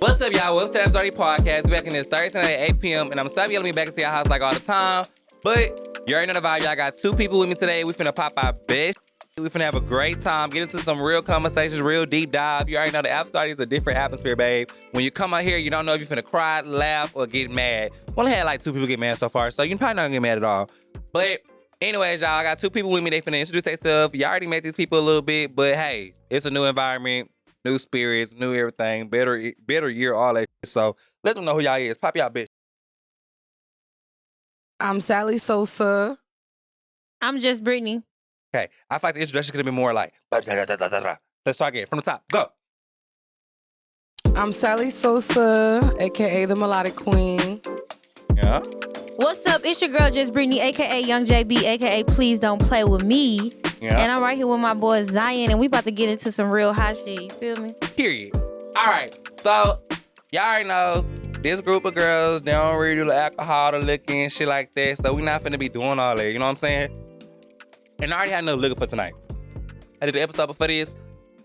What's up, y'all? Welcome to the After Zarty podcast. Back in this Thursday night at 8 p.m. And I'm sorry y'all be back into your house like all the time. But you already know the vibe. Y'all got two people with me today. We finna pop our best. We finna have a great time. Get into some real conversations, real deep dive. You already know the After Zarty is a different atmosphere, babe. When you come out here, you don't know if you're finna cry, laugh, or get mad. We only had like two people get mad so far, so you're probably not gonna get mad at all. But anyways, y'all, I got two people with me. They finna introduce themselves. You already met these people a little bit, but hey, it's a new environment. New spirits, new everything, better year, all that shit. So let them know who y'all is. Pop y'all bitch. I'm Sally Sosa. I'm just Brittany. Okay, I feel like the introduction could have been more like, let's start again from the top. Go. I'm Sally Sosa, aka the Melodic Queen. Yeah. What's up? It's your girl, just Brittany, aka Young JB, aka Please Don't Play With Me. Yeah. And I'm right here with my boy Zion, and we about to get into some real hot shit. You feel me? Period. All right. So y'all already know this group of girls, they don't really do the alcohol, the liquor, and shit like that. So we not finna be doing all that. You know what I'm saying? And I already had enough liquor for tonight. I did the episode before this.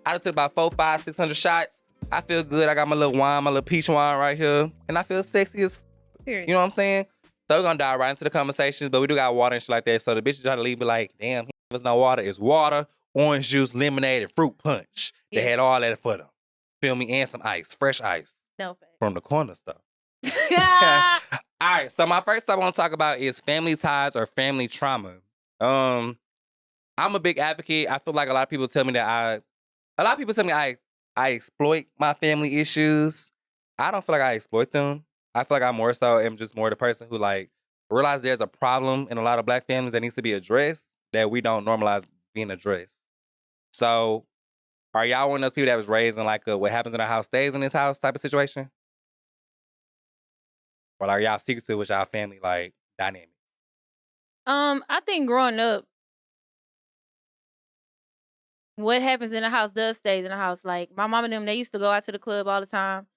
I done took about 400, 500, 600 shots. I feel good. I got my little wine, my little peach wine right here. And I feel sexy as, Period. you know what I'm saying? So we're gonna dive right into the conversations, but we do got water and shit like that. So the bitches try to leave me like, damn, there's no water. It's water, orange juice, lemonade, and fruit punch. They had all that for them. Feel me? And some ice, fresh ice. No fact. From the corner stuff. Yeah. All right, so my first I want to talk about is family ties or family trauma. I'm a big advocate. I feel like a lot of people tell me I exploit my family issues. I don't feel like I exploit them. I feel like I more so am just more the person who like realize there's a problem in a lot of Black families that needs to be addressed that we don't normalize being addressed. So are y'all one of those people that was raised in like a what happens in a house stays in this house type of situation? Or are y'all secretive with y'all family like dynamic? I think growing up, what happens in the house does stays in the house. Like my mom and them, they used to go out to the club all the time.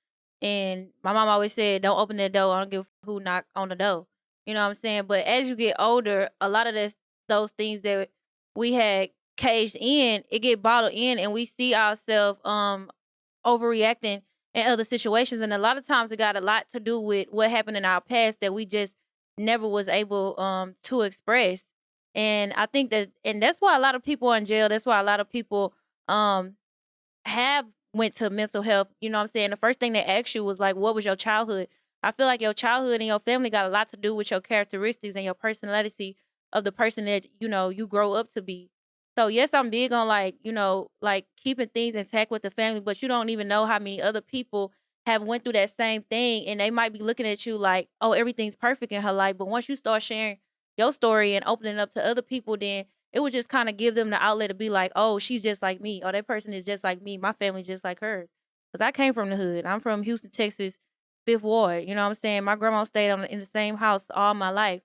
And my mom always said, don't open that door. I don't give a who knock on the door. You know what I'm saying? But as you get older, a lot of those things that we had caged in, it get bottled in, and we see ourselves overreacting in other situations. And a lot of times it got a lot to do with what happened in our past that we just never was able to express. And I think that's why a lot of people are in jail. That's why a lot of people have went to mental health. You know what I'm saying? The first thing they asked you was like, what was your childhood? I feel like your childhood and your family got a lot to do with your characteristics and your personality of the person that, you grow up to be. So yes, I'm big on like keeping things intact with the family, but you don't even know how many other people have went through that same thing, and they might be looking at you like, oh, everything's perfect in her life. But once you start sharing your story and opening up to other people, then it would just kind of give them the outlet to be like, oh, she's just like me. Or that person is just like me. My family's just like hers. Because I came from the hood. I'm from Houston, Texas, 5th Ward. You know what I'm saying? My grandma stayed in the same house all my life.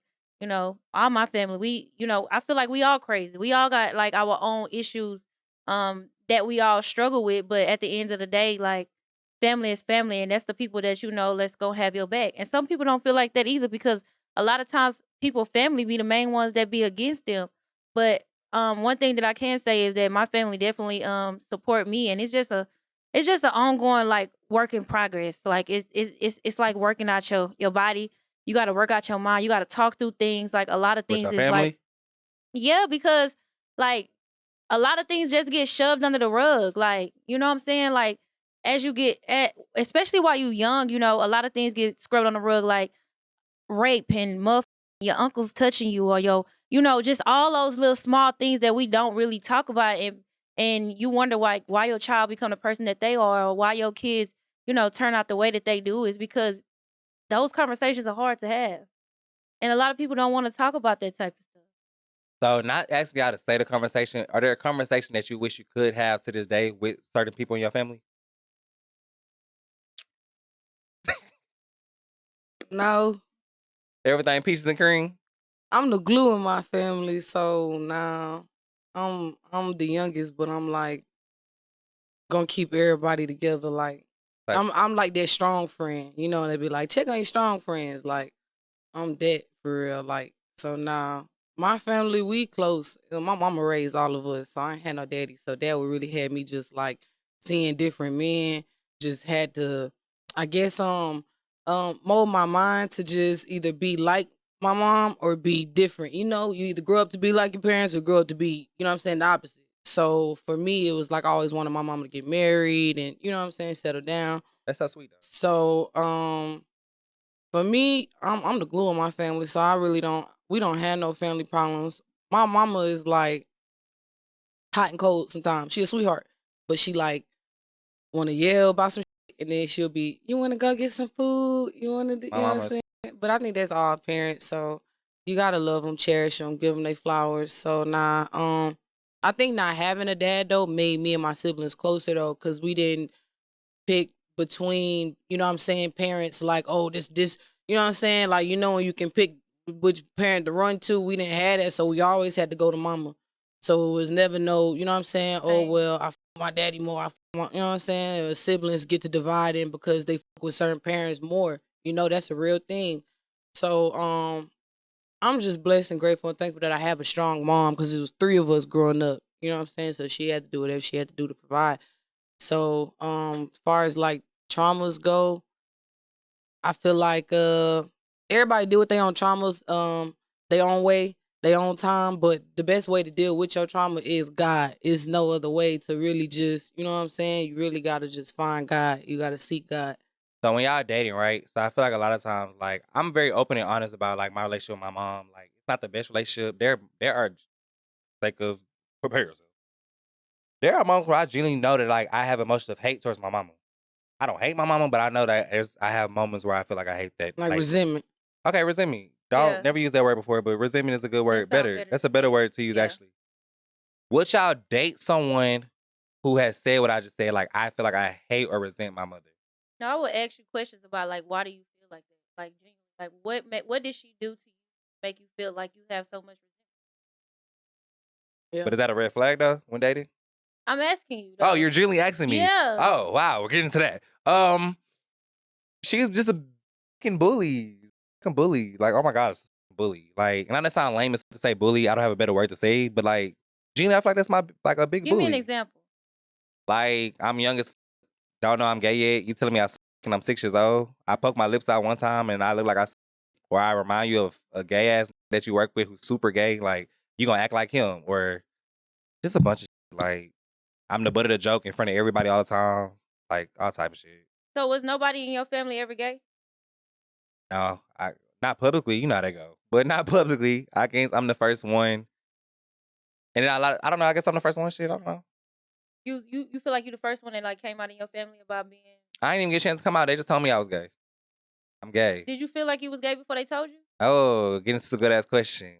All my family, I feel like we all crazy. We all got like our own issues that we all struggle with. But at the end of the day, like family is family. And that's the people that, let's go have your back. And some people don't feel like that either, because a lot of times family be the main ones that be against them. But one thing that I can say is that my family definitely support me, and it's just an ongoing like work in progress. Like it's like working out your body. You got to work out your mind. You got to talk through things. Like a lot of things is like, yeah, because like a lot of things just get shoved under the rug. Like, you know what I'm saying? Like as you especially while you young, a lot of things get scrubbed on the rug, like rape and your uncle's touching you, or just all those little small things that we don't really talk about, and you wonder why your child become the person that they are, or why your kids, turn out the way that they do, is because those conversations are hard to have. And a lot of people don't want to talk about that type of stuff. So not asking y'all to say the conversation, are there a conversation that you wish you could have to this day with certain people in your family? No. Everything peaches and cream? I'm the glue in my family, so now I'm the youngest, but I'm like gonna keep everybody together. Like I'm like that strong friend, and they be like, check on your strong friends. Like I'm that for real. Like so now my family, we close. My mama raised all of us, so I ain't had no daddy. So that would really had me just like seeing different men. Just had to I guess mold my mind to just either be like my mom or be different. You know, you either grow up to be like your parents or grow up to be, you know what I'm saying, the opposite. So for me, it was like I always wanted my mom to get married and, you know what I'm saying, settle down. That's so sweet though. So for me, I'm the glue of my family, so I really don't we don't have no family problems. My mama is like hot and cold sometimes. She a sweetheart, but she like want to yell about some shit, and then she'll be, you want to go get some food? You want to, My you know what I'm mama's saying? But I think that's all parents, so you gotta love them, cherish them, give them their flowers. So nah, I think not having a dad though made me and my siblings closer though, cause we didn't pick between, you know what I'm saying, parents like, oh, this, you know what I'm saying? Like, you know, when you can pick which parent to run to, we didn't have that, so we always had to go to mama. So it was never no, you know what I'm saying? Oh, Same. well, I my daddy more, you know what I'm saying? Siblings get to divide in because they fuck with certain parents more. You know, that's a real thing. So, I'm just blessed and grateful and thankful that I have a strong mom because it was three of us growing up. You know what I'm saying? So she had to do whatever she had to do to provide. So, as far as like traumas go, I feel like everybody deal with their own traumas, their own way, their own time. But the best way to deal with your trauma is God. It's no other way to really just, you know what I'm saying? You really gotta just find God. You gotta seek God. So when y'all dating, right? So I feel like a lot of times, like I'm very open and honest about like my relationship with my mom. Like it's not the best relationship. There are like of prepare yourself. There are moments where I genuinely know that like I have emotions of hate towards my mama. I don't hate my mama, but I know that I have moments where I feel like I hate that. Like Like resentment. okay, resentment. Don't Yeah. never use that word before, but resentment is a good That word. sound Better. better That's to a better me. word to use Yeah. actually. Would y'all date someone who has said what I just said? Like I feel like I hate or resent my mother. No, I would ask you questions about like why do you feel like that? Like genuinely, like what did she do to you to make you feel like you have so much resentment? Yeah. But is that a red flag though when dating? I'm asking you Oh, though. you're genuinely asking me. Yeah. Oh, wow, we're getting into that. She's just a fucking bully. Fucking bully. Like, oh my gosh, bully. Like, and I know that sound lame as to say bully. I don't have a better word to say, but like, genuinely, I feel like that's my like a big Give me an bully. example. Like, I'm young as don't know I'm gay yet. You telling me I'm 6 years old? I poked my lips out one time and I look like or I remind you of a gay ass that you work with who's super gay. Like, you gonna act like him or just a bunch of shit. Like, I'm the butt of the joke in front of everybody all the time. Like, all type of shit. So was nobody in your family ever gay? No, I not publicly. You know how they go, but not publicly. I guess I'm the first one, and then I don't know. I guess I'm the first one. Shit, I don't know. You feel like you the first one that like came out in your family about being. I didn't even get a chance to come out. They just told me I was gay. I'm gay. Did you feel like you was gay before they told you? Oh, getting some good ass questions.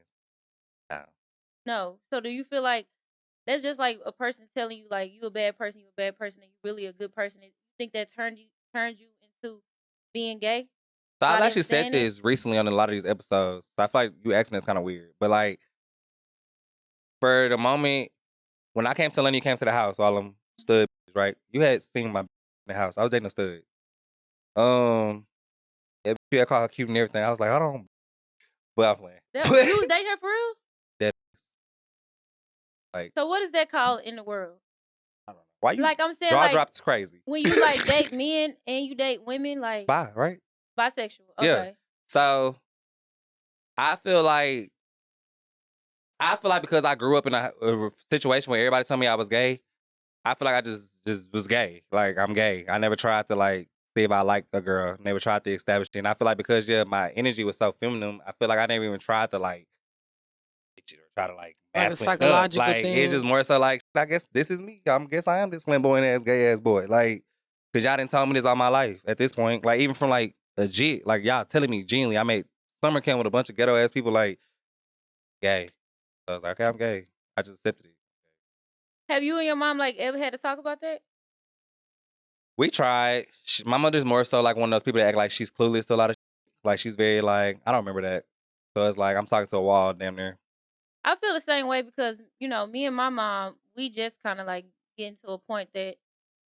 No. No. So do you feel like that's just like a person telling you like you a bad person, you a bad person, and you really a good person? And you think that turned you into being gay? So I've By them actually said saying it? this recently on a lot of these episodes. So I feel like you asking is kind of weird, but like for the moment when I came to London, you came to the house. All them stud, right? You had seen my in the house. I was dating a stud. Yeah, you had called her cute and everything. I was like, hold on, but I'm playing. You was dating her for real? That like So what is that called in the world? I don't know. Why you Like I'm saying, jaw like dropped is crazy. when you like date men and you date women, like Bye, right? bisexual. Yeah. Okay. So I feel like because I grew up in a situation where everybody told me I was gay, I feel like I just was gay. Like I'm gay. I never tried to like see if I liked a girl. Never tried to establish it. And I feel like because my energy was so feminine, I feel like I never even tried to like get you or try to like Like a masculine it up. psychological Like it's just thing. more so like I guess this is me. Guess I am this flamboyant ass gay ass boy. Like because y'all didn't tell me this all my life at this point. Like even from like legit, like y'all telling me genuinely, I made summer camp with a bunch of ghetto ass people like gay. So I was like, okay, I'm gay. I just accepted it. Have you and your mom like ever had to talk about that? We tried. My mother's more so like one of those people that act like she's clueless to a lot of shit. Like she's very like, I don't remember that. So it's like I'm talking to a wall damn near. I feel the same way because, me and my mom, we just kind of like getting to a point that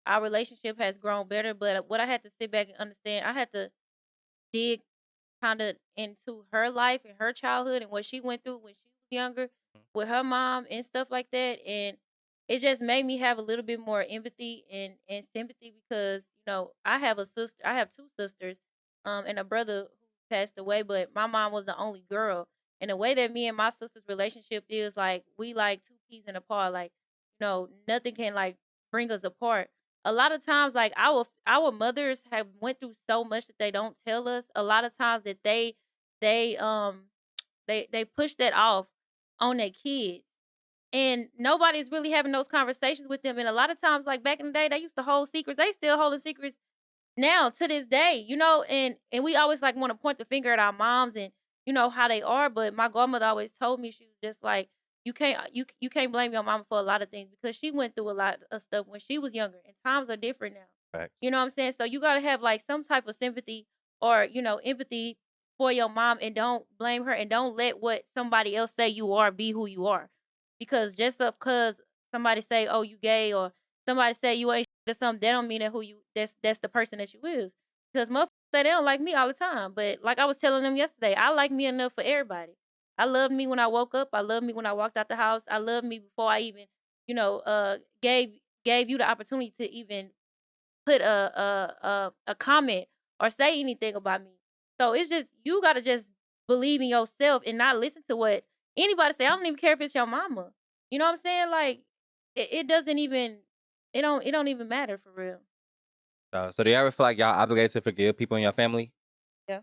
our relationship has grown better. But what I had to sit back and understand, I had to dig kind of into her life and her childhood and what she went through when she was younger with her mom and stuff like that. And it just made me have a little bit more empathy and sympathy because, I have a sister, I have two sisters, and a brother who passed away, but my mom was the only girl. And the way that me and my sister's relationship is, like, we like two peas in a pod. Like, nothing can like bring us apart. A lot of times, like, our mothers have went through so much that they don't tell us. A lot of times that they they push that off on their kids. And nobody's really having those conversations with them. And a lot of times, like back in the day, they used to hold secrets. They still holding secrets now to this day, and we always like want to point the finger at our moms and how they are. But my grandmother always told me, she was just like, you can't blame your mama for a lot of things because she went through a lot of stuff when she was younger, and times are different now. Facts. You know what I'm saying? So you gotta have like some type of sympathy or empathy for your mom, and don't blame her, and don't let what somebody else say you are be who you are. Because just because somebody say, oh, you gay, or somebody say you ain't or something, that don't mean that that's the person that you is. Because motherfuckers say they don't like me all the time. But like I was telling them yesterday, I like me enough for everybody. I loved me when I woke up. I loved me when I walked out the house. I loved me before I even, gave you the opportunity to even put a comment or say anything about me. So it's just, you gotta just believe in yourself and not listen to what anybody say. I don't even care if it's your mama. You know what I'm saying? Like, it doesn't even, it don't even matter for real. So do you ever feel like y'all obligated to forgive people in your family? Yeah.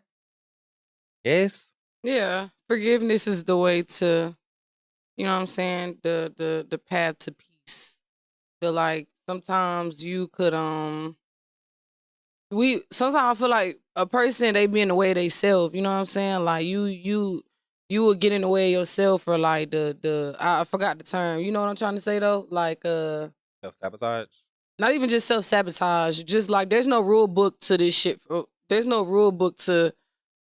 Yes. Yeah, forgiveness is the way to, you know what I'm saying, the path to peace. Feel like sometimes you could sometimes I feel like a person, they be in the way of they self, you know what I'm saying? Like you would get in the way of yourself, or like I forgot the term. You know what I'm trying to say though? Like Self-sabotage? not even just self-sabotage, just like there's no rule book to this shit. There's no rule book to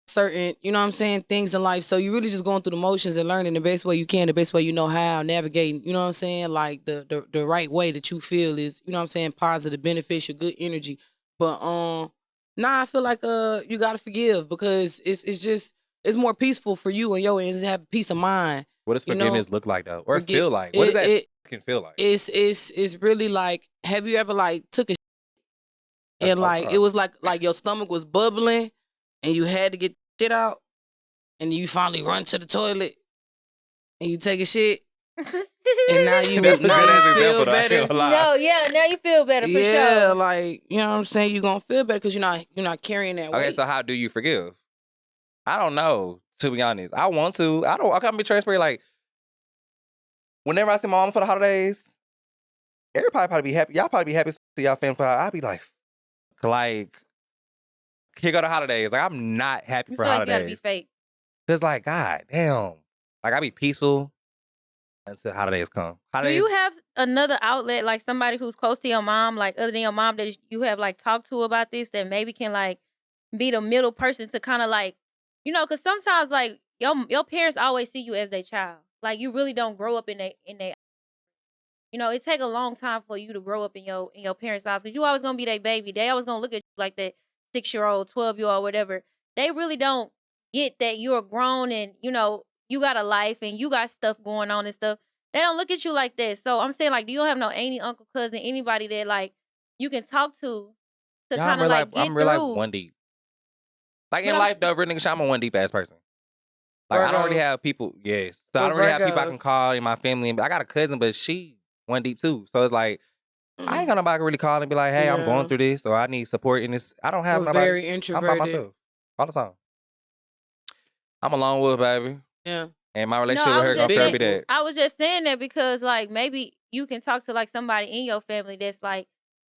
certain, you know what I'm saying, things in life. So you really just going through the motions and learning the best way you can, the best way you know how, navigating, you know what I'm saying, like the right way that you feel is, you know what I'm saying, positive, beneficial, good energy. But I feel like you gotta forgive, because it's more peaceful for you and your ends, have peace of mind. What does You know, forgiveness look like though? Or forget feel like? What does that it. fucking feel like? It's really like, have you ever like took a and All the like it time. was like your stomach was bubbling and you had to get shit out, and you finally run to the toilet and you take a shit, and now you That's a good ass example feel though. I ain't better. gonna lie. No, yeah, now you feel better for Yeah, sure. like, you know what I'm saying, you gonna feel better because you're not carrying that Okay, weight. so how do you forgive? I don't know, to be honest. I want to. I can't be transparent. Like, whenever I see my mom for the holidays, everybody probably be happy. Y'all probably be happy to see y'all family. I'll be like, here go the holidays. Like, I'm not happy You for feel like you gotta be holidays. fake. Cause like, god damn. Like, I be peaceful until holidays come. Do you Holidays, have another outlet, like somebody who's close to your mom, like other than your mom, that you have like talked to about this, that maybe can like be the middle person to kind of like, because sometimes like your parents always see you as their child. Like, you really don't grow up in they. It take a long time for you to grow up in your parents' house, because you always gonna be their baby. They always gonna look at you like that 6-year-old, 12-year-old, whatever. They really don't get that you're grown and you got a life and you got stuff going on and stuff. They don't look at you like that. So I'm saying, like, do you have no auntie, uncle, cousin, anybody that like you can talk to yeah, kind of like I'm get real life through? one deep. Like But in life though, real nigga, I'm a one deep ass person. Like, I don't really Virgos. have people. Yes, so I We're don't really have people I can Virgos. call in my family. And I got a cousin, but she one deep too. So it's like, I ain't got nobody really call and be like, hey, I'm going Yeah. through this, or I need support in this. I don't have We're nobody. very I'm by introverted. myself all the time. I'm a lone wolf, baby. Yeah. And my No, relationship I with her was gonna just serve me saying. that. I was just saying that because like maybe you can talk to like somebody in your family that's like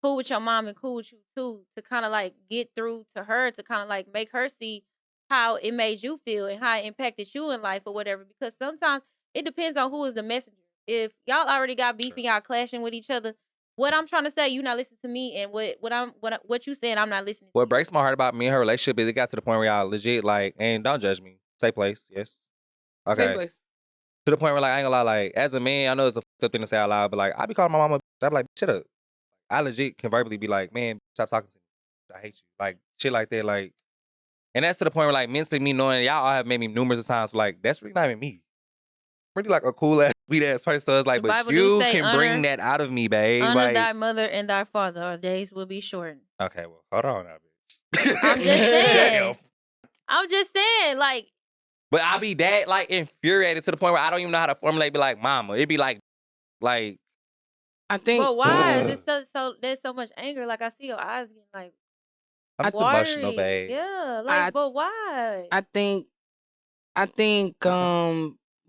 cool with your mom and cool with you too, to kind of like get through to her, to kind of like make her see how it made you feel and how it impacted you in life or whatever. Because sometimes it depends on who is the messenger. If y'all already got beef and y'all clashing with each other, what I'm trying to say, you not listening to me, and what you saying, I'm not listening to What you. breaks my heart about me and her relationship is it got to the point where y'all legit like, and don't judge me. Say place, yes. Same Okay. place. To the point where like, I ain't gonna lie, like, as a man, I know it's a fucked up thing to say out loud, but like, I be calling my mama, I be like, shut up. I legit can verbally be like, man, stop talking to me. I hate you. Like, shit like that, like, and that's to the point where like mentally me knowing y'all all have made me numerous of times, like, that's really not even me. Pretty like a cool ass sweet ass person. So it's like, The but Bible do you say can bring that out of me, babe. Honor Like, thy mother and thy father, or days will be shortened. okay, well, hold on now, bitch. I'm just saying. Damn. I'm just saying, like. But I be that like infuriated to the point where I don't even know how to formulate. Be like, mama. It'd be like. I think. But why is it so? There's so much anger. Like I see your eyes getting like. I'm just emotional, babe. Yeah, like, but why? I think.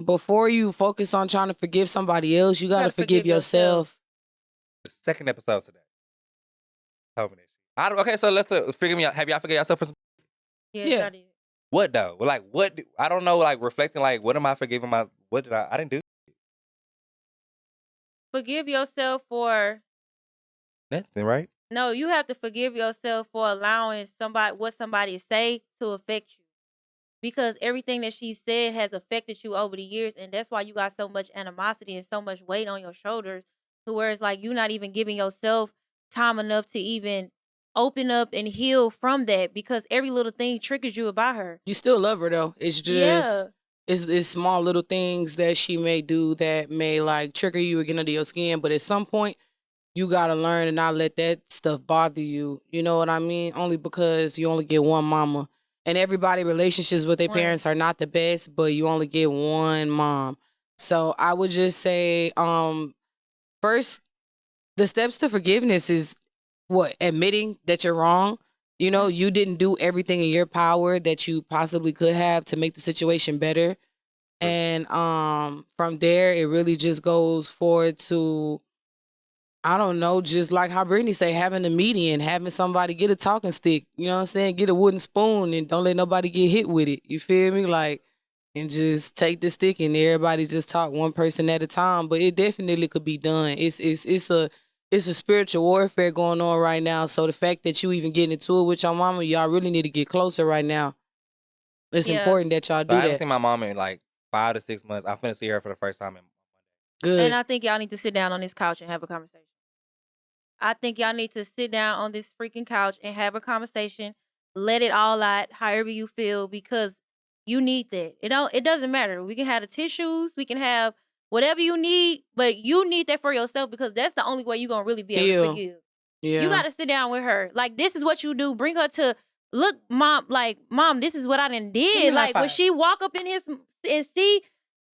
Before you focus on trying to forgive somebody else, you gotta forgive yourself. The second episode today. Tell me that shit. Okay, so let's figure me out. Have y'all figured yourself for some? Yeah. I did. What though? Well, like what? I don't know. Like reflecting, like what am I forgiving my? What did I didn't do. Forgive yourself for Nothing, right? No, you have to forgive yourself for allowing what somebody say to affect you. Because everything that she said has affected you over the years, and that's why you got so much animosity and so much weight on your shoulders, to where it's like you're not even giving yourself time enough to even open up and heal from that, because every little thing triggers you about her. You still love her though. It's just it's small little things that she may do that may like trigger you or get under your skin, but at some point you gotta learn and not let that stuff bother you. You know what I mean? Only because you only get one mama. And everybody relationships with their parents are not the best, but you only get one mom. So I would just say, first, the steps to forgiveness is admitting that you're wrong. You know, you didn't do everything in your power that you possibly could have to make the situation better. And from there, it really just goes forward to, I don't know, just like how Brittany say, having a median, having somebody get a talking stick, you know what I'm saying? Get a wooden spoon and don't let nobody get hit with it. You feel me? Like, and just take the stick and everybody just talk one person at a time. But it definitely could be done. It's a spiritual warfare going on right now. So the fact that you even getting into it with your mama, y'all really need to get closer right now. It's important that y'all do that. I haven't seen my mama in like 5 to 6 months. I'm finna see her for the first time in Good. And I think y'all need to sit down on this couch and have a conversation. I think y'all need to sit down on this freaking couch and have a conversation. Let it all out, however you feel, because you need that. It doesn't matter. We can have the tissues, we can have whatever you need, but you need that for yourself, because that's the only way you're gonna really be able to forgive. Yeah. You gotta sit down with her. Like, this is what you do. Bring her to, look, mom, this is what I done did. Like, when she walk up in his and see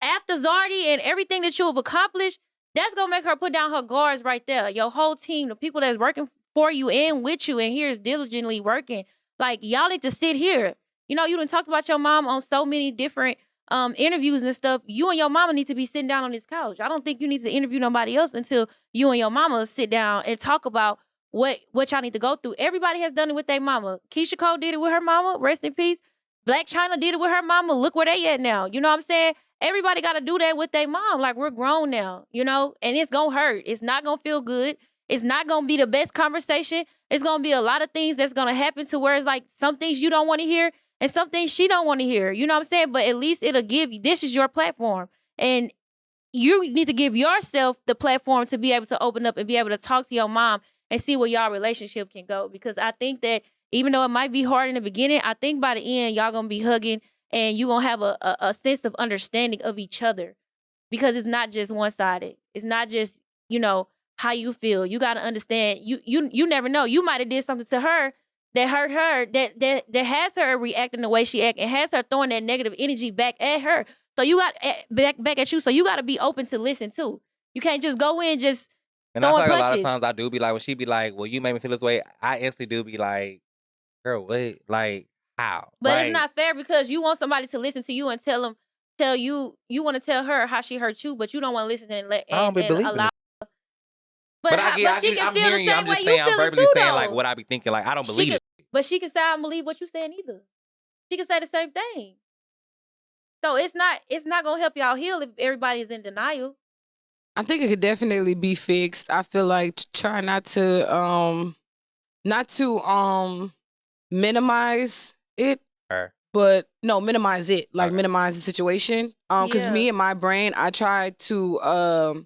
After Zarty and everything that you have accomplished, that's going to make her put down her guards right there. Your whole team, the people that's working for you and with you and here is diligently working. Like, y'all need to sit here. You know, you done talked about your mom on so many different interviews and stuff. You and your mama need to be sitting down on this couch. I don't think you need to interview nobody else until you and your mama sit down and talk about what y'all need to go through. Everybody has done it with their mama. Keisha Cole did it with her mama. Rest in peace. Black China did it with her mama. Look where they at now. You know what I'm saying? Everybody got to do that with their mom. Like, we're grown now, you know? And it's going to hurt. It's not going to feel good. It's not going to be the best conversation. It's going to be a lot of things that's going to happen to where it's like some things you don't want to hear and some things she don't want to hear. You know what I'm saying? But at least it'll give you, this is your platform. And you need to give yourself the platform to be able to open up and be able to talk to your mom and see where y'all relationship can go. Because I think that even though it might be hard in the beginning, I think by the end, y'all going to be hugging and you're going to have a sense of understanding of each other, because it's not just one-sided. It's not just, you know, how you feel. You got to understand, you never know. You might have did something to her that hurt her, that has her reacting the way she act and has her throwing that negative energy back at her. So you got back at you. So you got to be open to listen too. You can't just go in just and I throwing feel like punches. A lot of times I do be like, when she be like, well, you made me feel this way, I instantly do be like, girl, what? Like, how? But like, it's not fair, because you want somebody to listen to you and tell you want to tell her how she hurt you, but you don't want to listen and I don't be believing allow. it. But she can feel the same I'm just way saying, you I'm feel verbally too, saying though. like what I be thinking. Like, I don't believe it. But she can say, I don't believe what you saying either. She can say the same thing. So it's not gonna help y'all heal if everybody is in denial. I think it could definitely be fixed. I feel like try not to minimize it. But no, minimize it. Like, minimize the situation. Because me and my brain, I try to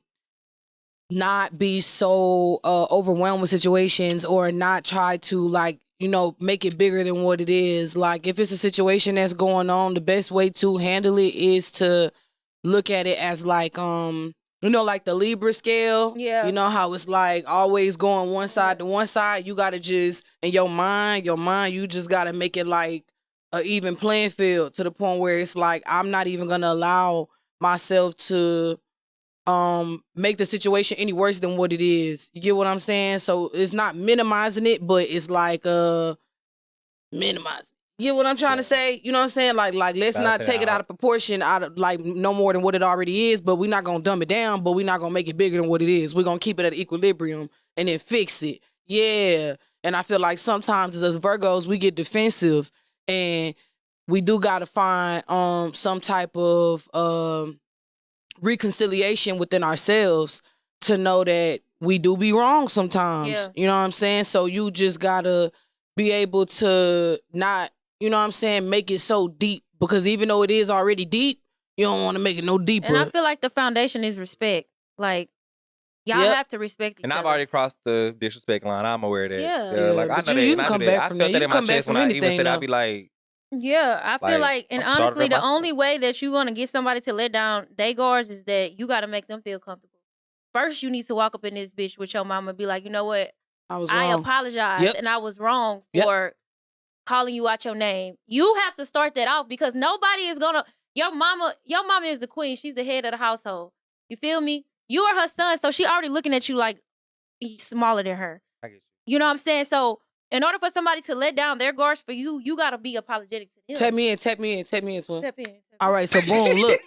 not be so overwhelmed with situations, or not try to, like, you know, make it bigger than what it is. Like, if it's a situation that's going on, the best way to handle it is to look at it as like you know, like the Libra scale. Yeah. You know how it's like always going one side to one side. You gotta just in your mind, you just gotta make it like a even playing field to the point where it's like I'm not even gonna allow myself to make the situation any worse than what it is. You get what I'm saying? So it's not minimizing it, but it's like minimizing. You get what I'm trying to say? You know what I'm saying? Like let's not take it out of proportion, out of like no more than what it already is, but we're not gonna dumb it down, but we're not gonna make it bigger than what it is. We're gonna keep it at equilibrium and then fix it. Yeah. And I feel like sometimes as Virgos, we get defensive and we do gotta find some type of reconciliation within ourselves to know that we do be wrong sometimes. Yeah. You know what I'm saying? So you just gotta be able to not, you know what I'm saying, make it so deep, because even though it is already deep, you don't want to make it no deeper. And I feel like the foundation is respect. Like, y'all have to respect each other. And I've already crossed the disrespect line. I'm aware of that. Yeah. Like, I know that. You can come back from that. You can come back from anything. I'd be like, yeah, I feel like, and honestly, the myself. only way that you're gonna get somebody to let down their guards is that you gotta make them feel comfortable. First, you need to walk up in this bitch with your mama and be like, you know what? I apologize and I was wrong for calling you out your name. You have to start that off because nobody is gonna. Your mama is the queen. She's the head of the household. You feel me? You are her son, so she already looking at you like you smaller than her. I get you. You know what I'm saying? So in order for somebody to let down their guards for you, you gotta be apologetic to them. Tap me in, twin. Tap in. All right, so boom, look.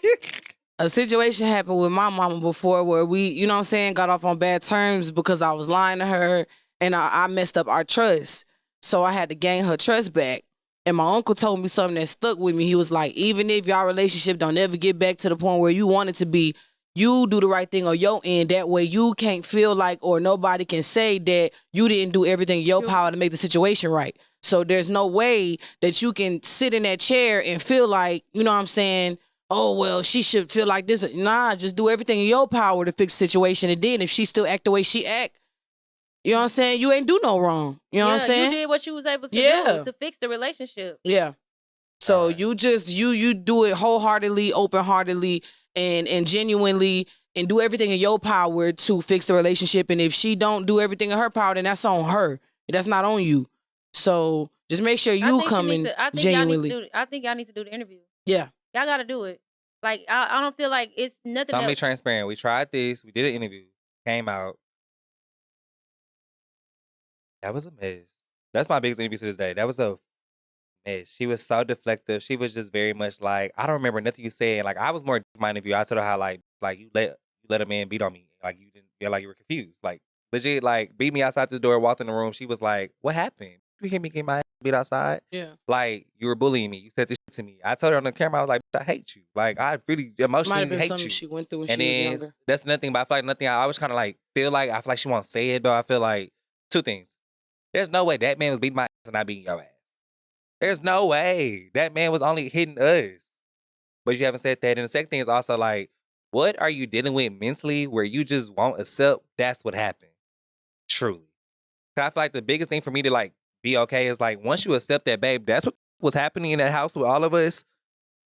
A situation happened with my mama before where we, you know what I'm saying, got off on bad terms because I was lying to her and I messed up our trust. So I had to gain her trust back. And my uncle told me something that stuck with me. He was like, even if y'all relationship don't ever get back to the point where you want it to be, you do the right thing on your end. That way you can't feel like, or nobody can say that you didn't do everything in your power to make the situation right. So there's no way that you can sit in that chair and feel like, you know what I'm saying, oh, well, she should feel like this. Nah, just do everything in your power to fix the situation. And then if she still act the way she act, you know what I'm saying, you ain't do no wrong. You know what I'm saying? You did what you was able to do to fix the relationship. Yeah. So you just, you do it wholeheartedly, open-heartedly, and genuinely, and do everything in your power to fix the relationship. And if she don't do everything in her power, then that's on her. That's not on you. So just make sure you coming genuinely. I think y'all need to do the interview. Yeah. Y'all got to do it. Like, I don't feel like it's nothing else. I'm be transparent. We tried this. We did an interview. Came out. That was a mess. That's my biggest interview to this day. That was a mess. She was so deflective. She was just very much like, I don't remember nothing you said. Like, I was more in my interview. I told her how like you let a man beat on me. Like, you didn't feel like you were confused. Like, legit, like, beat me outside this door, walked in the room. She was like, what happened? You hear me get my ass beat outside? Yeah. Like, you were bullying me. You said this shit to me. I told her on the camera, I was like, I hate you. Like, I really emotionally hate you. She went through when and she then was younger. that's another thing, but I feel like nothing. I always kind of like I feel like she won't say it, but I feel like two things. There's no way that man was beating my ass and not beating your ass. There's no way. That man was only hitting us. But you haven't said that. And the second thing is also like, what are you dealing with mentally where you just won't accept that's what happened? Truly. 'Cause I feel like the biggest thing for me to like be okay is like, once you accept that, babe, that's what was happening in that house with all of us,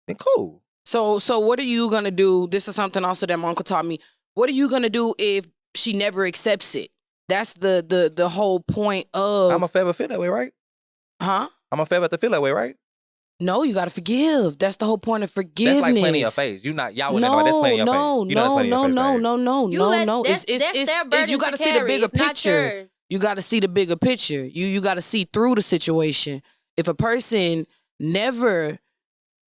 then cool. So what are you going to do? This is something also that my uncle taught me. What are you going to do if she never accepts it? That's the whole point of... I'm a forever feel that way, right? Huh? I'm a forever to feel that way, right? No, you got to forgive. That's the whole point of forgiveness. That's like playing in your face. Y'all wouldn't know that's playing in your face. No. That's their burden you got to see the bigger picture. You got to see the bigger picture. You got to see through the situation. If a person never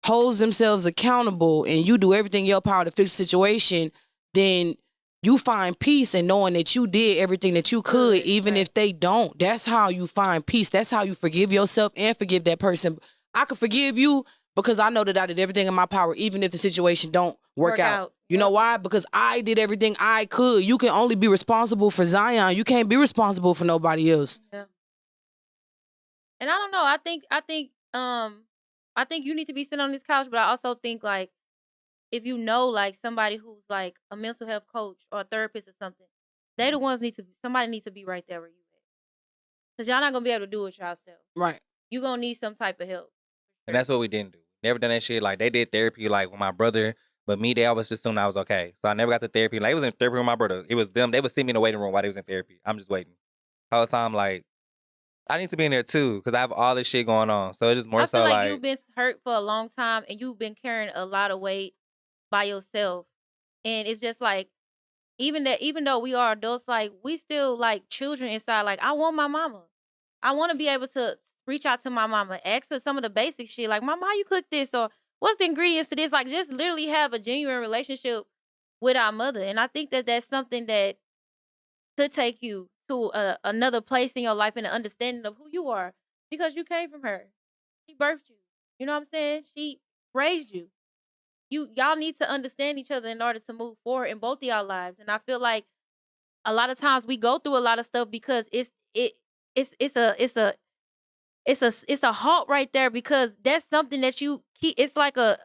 holds themselves accountable and you do everything in your power to fix the situation, then you find peace in knowing that you did everything that you could, even if they don't. That's how you find peace. That's how you forgive yourself and forgive that person. I could forgive you because I know that I did everything in my power, even if the situation don't work out. You know why? Because I did everything I could. You can only be responsible for Zion. You can't be responsible for nobody else. Yeah. And I don't know. I think you need to be sitting on this couch, but I also think like if you know like somebody who's like a mental health coach or a therapist or something, they the ones somebody needs to be right there where you at. Because y'all not gonna be able to do it yourself. Right. You gonna need some type of help. And that's what we didn't do. Never done that shit. Like, they did therapy, like, with my brother. But me, they always assumed I was okay. So I never got to therapy. Like, it was in therapy with my brother. It was them. They would see me in the waiting room while they was in therapy. I'm just waiting. The whole time, like, I need to be in there too because I have all this shit going on. So it's just more I feel so like you've been hurt for a long time and you've been carrying a lot of weight by yourself. And it's just like, even though we are adults, like, we still like children inside. Like, I want my mama. I want to be able to reach out to my mama, ask her some of the basic shit, like, Mama, how you cook this? Or what's the ingredients to this? Like, just literally have a genuine relationship with our mother. And I think that that's something that could take you to another place in your life and an understanding of who you are, because you came from her. She birthed you. You know what I'm saying? She raised you. Y'all need to understand each other in order to move forward in both of y'all lives. And I feel like a lot of times we go through a lot of stuff because it's a halt right there, because that's something that you keep. It's like a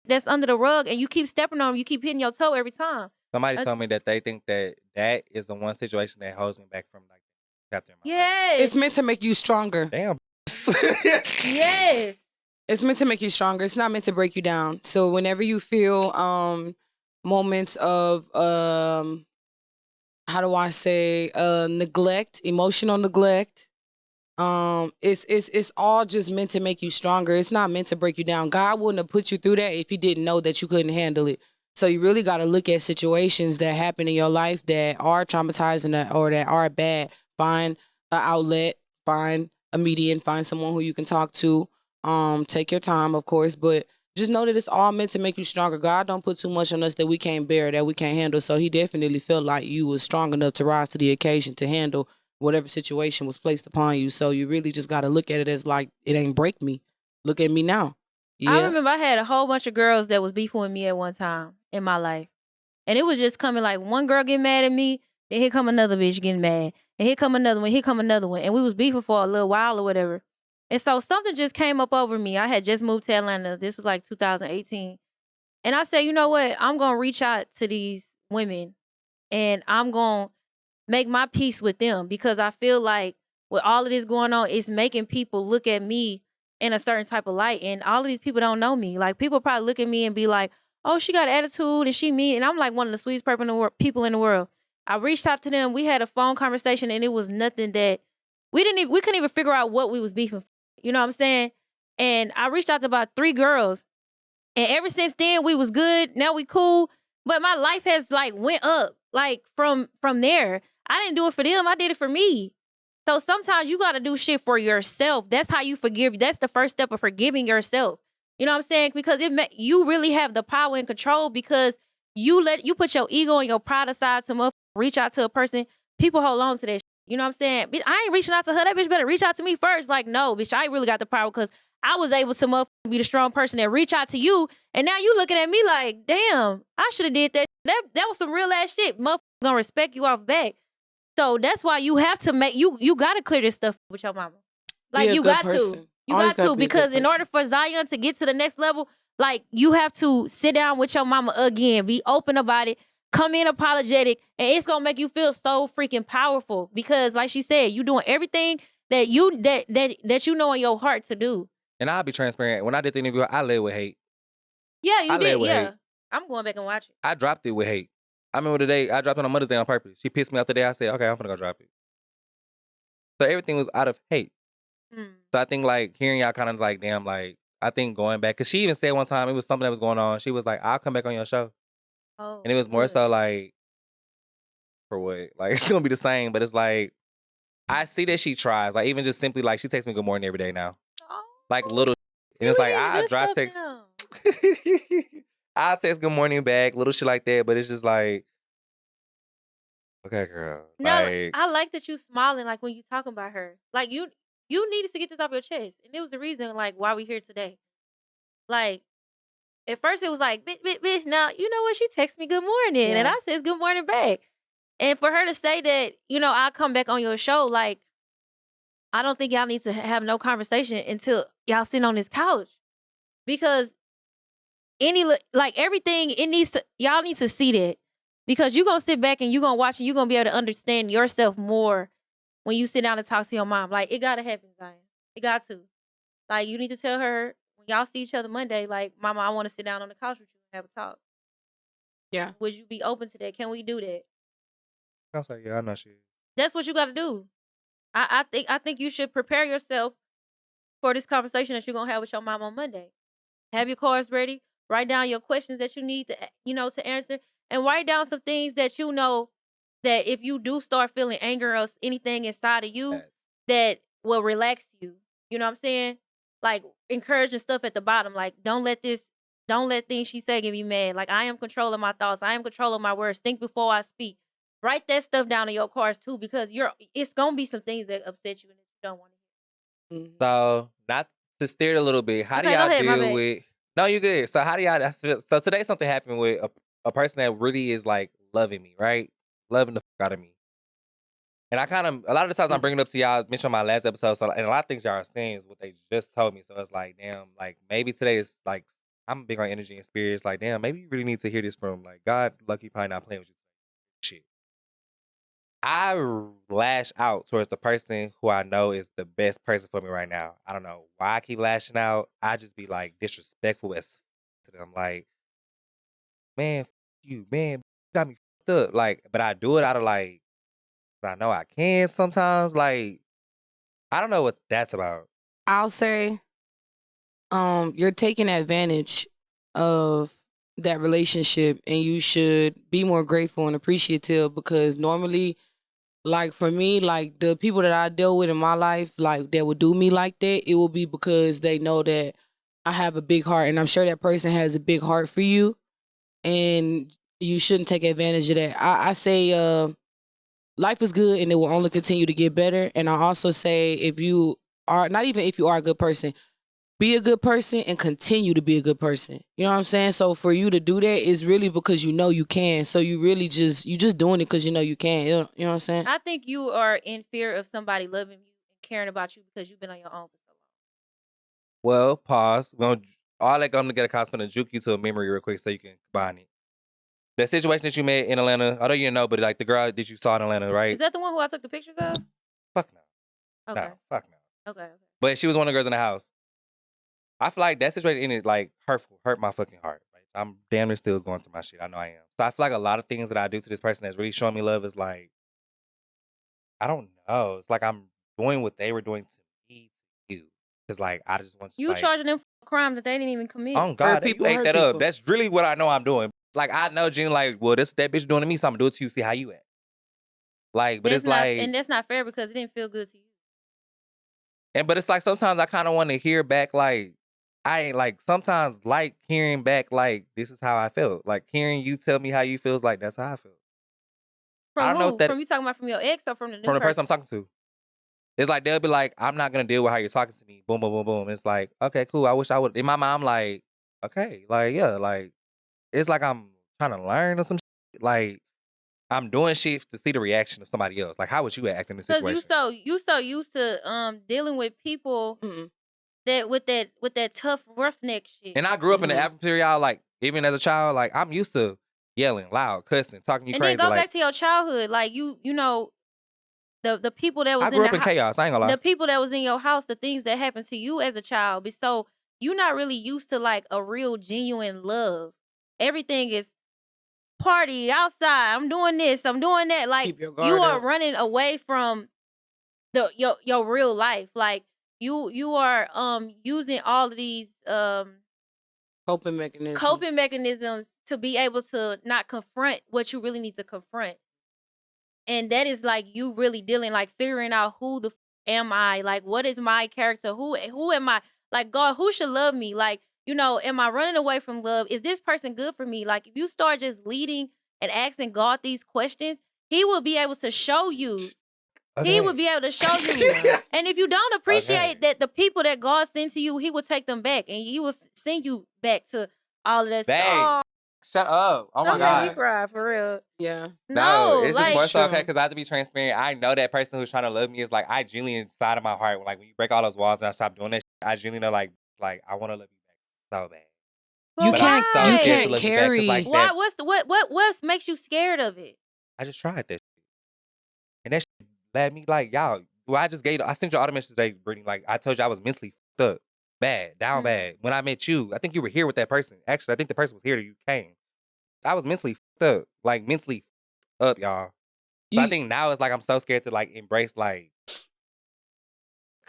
that's under the rug, and you keep stepping on them. You keep hitting your toe every time. Somebody told me that they think that is the one situation that holds me back from like chapter in my life. Yes, It's meant to make you stronger. Damn. yes. It's meant to make you stronger. It's not meant to break you down. So whenever you feel moments of how do I say neglect, emotional neglect, it's all just meant to make you stronger. It's not meant to break you down. God wouldn't have put you through that if he didn't know that you couldn't handle it. So you really got to look at situations that happen in your life that are traumatizing or that are bad. Find an outlet, find a median, find someone who you can talk to. Take your time, of course, but just know that it's all meant to make you stronger. God don't put too much on us that we can't bear, that we can't handle. So he definitely felt like you was strong enough to rise to the occasion to handle whatever situation was placed upon you. So you really just got to look at it as like, it ain't break me. Look at me now. Yeah. I remember I had a whole bunch of girls that was beefing with me at one time in my life. And it was just coming like one girl getting mad at me, then here come another bitch getting mad. And here come another one, here come another one. And we was beefing for a little while or whatever. And so something just came up over me. I had just moved to Atlanta. This was like 2018. And I said, you know what? I'm going to reach out to these women and I'm going to make my peace with them, because I feel like with all of this going on, it's making people look at me in a certain type of light. And all of these people don't know me. Like, people probably look at me and be like, oh, she got attitude and she mean. And I'm like one of the sweetest people in the world. I reached out to them. We had a phone conversation and it was nothing that we couldn't even figure out what we was beefing for. You know what I'm saying? And I reached out to about 3 girls. And ever since then, we was good. Now we cool. But my life has like went up like from there. I didn't do it for them. I did it for me. So sometimes you got to do shit for yourself. That's how you forgive. That's the first step of forgiving yourself. You know what I'm saying? Because you really have the power and control, because you put your ego and your pride aside to reach out to a person. People hold on to that shit. You know what I'm saying? Bitch, I ain't reaching out to her. That bitch better reach out to me first. Like, no, bitch, I ain't really got the power, because I was able to be the strong person that reach out to you. And now you looking at me like, damn, I should have did that. That was some real ass shit. Motherfucker gonna respect you off back. So that's why you have to you got to clear this stuff with your mama. Like, you got to. You got to, because in order for Zion to get to the next level, like, you have to sit down with your mama again, be open about it, come in apologetic, and it's gonna make you feel so freaking powerful, because like she said, you doing everything that you know in your heart to do. And I'll be transparent. When I did the interview, I led with hate. Yeah, you did. Yeah. Hate. I'm going back and watch it. I dropped it with hate. I remember the day I dropped it on Mother's Day on purpose. She pissed me off the day. I said, okay, I'm gonna go drop it. So everything was out of hate. So I think like hearing y'all kind of like, damn, like, I think going back, because she even said one time it was something that was going on. She was like, I'll come back on your show. Oh, and it was more so like, for what? Like, it's gonna be the same, but it's like, I see that she tries. Like, even just simply like, she texts me good morning every day now. Oh, like little and it's like, I dry text. I'll text good morning back, little shit like that, but it's just like, okay, girl. No, like, I like that you smiling like when you talking about her. Like, you needed to get this off your chest. And it was the reason like why we here today. Like, at first it was like, bitch. Now, you know what? She texted me good morning. Yeah. And I said good morning back. And for her to say that, I'll come back on your show, like, I don't think y'all need to have no conversation until y'all sit on this couch. Because everything, y'all need to see that. Because you're going to sit back and you're going to watch and you're going to be able to understand yourself more when you sit down and talk to your mom. Like, it got to happen, Zion. It got to. Like, you need to tell her, when y'all see each other Monday, like, Mama, I want to sit down on the couch with you and have a talk. Yeah. Would you be open to that? Can we do that? I was like, yeah, I know she is. That's what you got to do. I think you should prepare yourself for this conversation that you're gonna have with your mom on Monday. Have your cards ready. Write down your questions that you need to, to answer, and write down some things that you know that if you do start feeling anger or anything inside of you, that will relax you. You know what I'm saying? Like encouraging stuff at the bottom. Like don't let things she say get me mad. Like I am controlling my thoughts. I am controlling my words. Think before I speak. Write that stuff down in your cards too, because it's gonna be some things that upset you and that you don't want to hear. So not to steer it a little bit. How do Okay, go y'all ahead, my deal bad. with? No, you good. So how do y'all? So today something happened with a person that really is like loving me, right? Loving the fuck out of me. And I kind of a lot of the times I'm bringing it up to y'all. Mentioned my last episode, so and a lot of things y'all are saying is what they just told me. So it's like, damn, like maybe today is like I'm big on energy and spirits. Like, damn, maybe you really need to hear this from like God. Lucky probably not playing with you. Shit. I lash out towards the person who I know is the best person for me right now. I don't know why I keep lashing out. I just be like disrespectful as to them. Like, man, you, man, got me fucked up. Like, but I do it out of like, I know I can sometimes. Like, I don't know what that's about. I'll say, you're taking advantage of that relationship, and you should be more grateful and appreciative, because normally, like for me, like the people that I deal with in my life, like that would do me like that, it will be because they know that I have a big heart, and I'm sure that person has a big heart for you, and you shouldn't take advantage of that. I say, life is good, and it will only continue to get better. And I also say, if you are not even if you are a good person, be a good person and continue to be a good person. You know what I'm saying? So for you to do that is really because you know you can. So you really just doing it because you know you can. You know what I'm saying? I think you are in fear of somebody loving you and caring about you because you've been on your own for so long. Well, pause. All that come together, cause gonna juke you to a memory real quick so you can combine it. That situation that you met in Atlanta, I know you didn't know, but like the girl that you saw in Atlanta, right? Is that the one who I took the pictures of? Fuck no. Okay. No, fuck no. Okay. But she was one of the girls in the house. I feel like that situation ended like hurtful, hurt my fucking heart. Like I'm damn near still going through my shit. I know I am. So I feel like a lot of things that I do to this person that's really showing me love is like, I don't know. It's like I'm doing what they were doing to me to you. Cause like I just want You like, charging them for a crime that they didn't even commit. oh God, you ate that people. up. That's really what I know I'm doing. Like I know Gene, like, well, this that bitch doing to me, so I'm gonna do it to you, see how you act. Like, but it's like, and that's not fair because it didn't feel good to you. but it's like sometimes I kind of want to hear back, like, I ain't like sometimes like hearing back, like, this is how I felt. Like hearing you tell me how you feels, like that's how I feel. From I don't know who? if that From you talking about from your ex or from the new from the person I'm talking to. It's like they'll be like, I'm not gonna deal with how you're talking to me. Boom, boom, boom, boom. It's like, okay, cool. I wish I would. In my mind, I'm like, okay, like yeah, like it's like I'm trying to learn or some shit. Like I'm doing shit to see the reaction of somebody else. Like how would you act in this situation? Because you so used to dealing with people that with that tough roughneck shit. And I grew up in the African period, like even as a child, like I'm used to yelling, loud, cussing, talking you and crazy. And then go like, back to your childhood, like you know. The people that was I grew up in chaos. I ain't gonna lie. The people that was in your house, the things that happened to you as a child. But so you're not really used to like a real genuine love. Everything is party outside. I'm doing this. I'm doing that. Like you are running away from your real life. Like you are using all of these Coping mechanisms to be able to not confront what you really need to confront. And that is like you really dealing, like figuring out who the am I? Like, what is my character? Who am I? Like, God, who should love me? Like, am I running away from love? Is this person good for me? Like, if you start just leading and asking God these questions, He will be able to show you. Okay. He will be able to show you. And if you don't appreciate that the people that God sent to you, He will take them back and He will send you back to all of that stuff. Shut up. Oh my God. Don't make me cry, for real. Yeah. No, it's just more so okay, because I have to be transparent. I know that person who's trying to love me is like, I genuinely inside of my heart, like when you break all those walls and I stop doing that shit, I genuinely know like I want to love you back so bad. Well, you can't carry. Like why? What makes you scared of it? I just tried that shit. And that shit led me like, y'all, well, I sent you all the messages today, Brittany. Like I told you I was mentally fucked up. Bad, down bad. When I met you, I think you were here with that person. Actually, I think the person was here till you came. mentally fucked up. Like, mentally up, y'all. So I think now it's like I'm so scared to, like, embrace, like,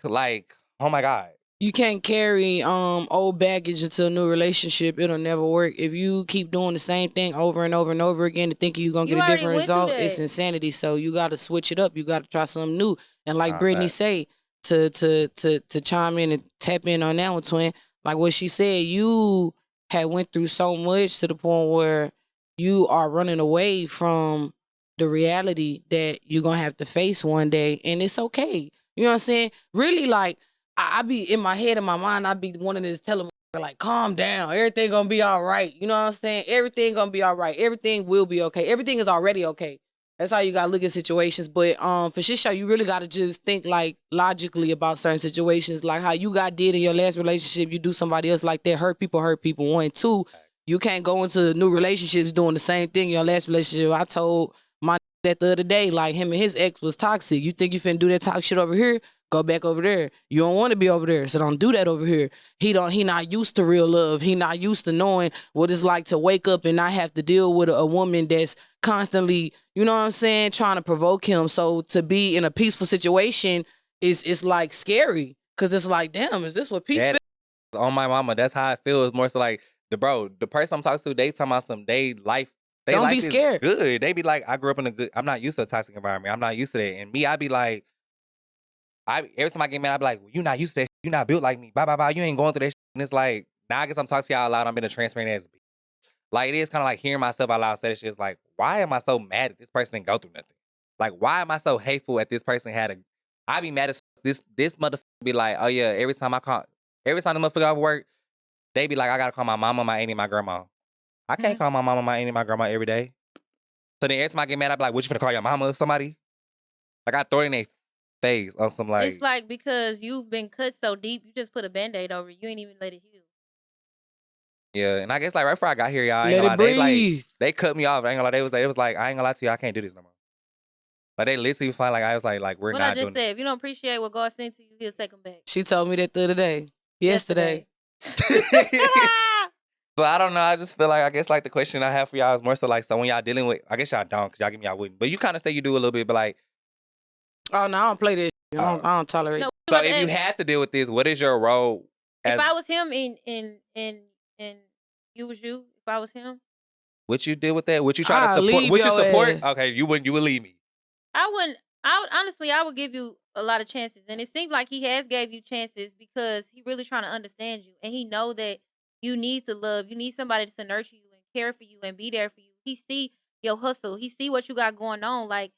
oh, my God. You can't carry old baggage into a new relationship. It'll never work. If you keep doing the same thing over and over and over again and thinking you're going to get a different result, it's insanity. So you got to switch it up. You got to try something new. And like Brittany say, to chime in and tap in on that one, twin, like what she said, you had went through so much to the point where you are running away from the reality that you're going to have to face one day. And it's okay. You know what I'm saying? Really, like, I be in my head, in my mind, I be wanting to just tell them, like, calm down. Everything gonna be all right. You know what I'm saying? Everything gonna be all right. Everything will be okay. Everything is already okay. That's how you gotta look at situations. But for sure, you really gotta just think, like, logically about certain situations. Like how you did in your last relationship, you do somebody else like that. Hurt people. 1, 2, you can't go into new relationships doing the same thing in your last relationship. I told my that the other day, like, him and his ex was toxic. You think you finna do that toxic shit over here? Go back over there. You don't want to be over there, so don't do that over here. He not used to real love. He not used to knowing what it's like to wake up and not have to deal with a woman that's constantly, you know what I'm saying, trying to provoke him. So to be in a peaceful situation is like scary, because it's like, damn, is this what peace feels? On my mama, that's how I feel. It's more so like the person I'm talking to, they talking about some life. They don't life be scared. Good. They be like, I grew up in I'm not used to a toxic environment. I'm not used to that. And me, I be like, every time I get mad, I be like, well, you not used to that. You not built like me. Bye, bye, bye. You ain't going through that shit. And it's like, now I guess I'm talking to y'all out loud. I'm being a transparent ass bitch. Like, it is kind of like hearing myself out loud say this shit. It's like, why am I so mad at this person didn't go through nothing? Like, why am I so hateful at this person I be mad as this motherfucker be like, oh yeah, every time the motherfucker off work, they be like, I gotta call my mama, my auntie, my grandma. I can't call my mama, my auntie, my grandma every day. So then every time I get mad, I be like, what, you finna call your mama or somebody? Like, I throw it in their face on some like... It's like, because you've been cut so deep, you just put a Band-Aid over it. You ain't even let it heal. Yeah, and I guess like right before I got here, y'all, let it breathe. They cut me off. I ain't gonna lie. It was like, I ain't gonna lie to you, I can't do this no more. Like, they literally was fine. Like, I was like we're what not doing I just said, if you don't appreciate what God sent to you, he'll take them back. She told me that the other day. Yesterday. So I don't know. I just feel like, I guess like the question I have for y'all is more so like, so when y'all dealing with, I guess y'all don't, because y'all give me y'all wouldn't. But you kind of say you do a little bit, but like... Oh, no, I don't play this. I don't tolerate. No, so if you had to deal with this, what is your role? If I was him and you was you, if I was him, would you deal with that? Would you try to support? Would you support? Ass. Okay, you wouldn't. You would leave me. I wouldn't. Honestly, I would give you a lot of chances, and it seems like he has gave you chances because he really trying to understand you, and he know that you need the love. You need somebody to nurture you and care for you and be there for you. He see your hustle. He see what you got going on. Like,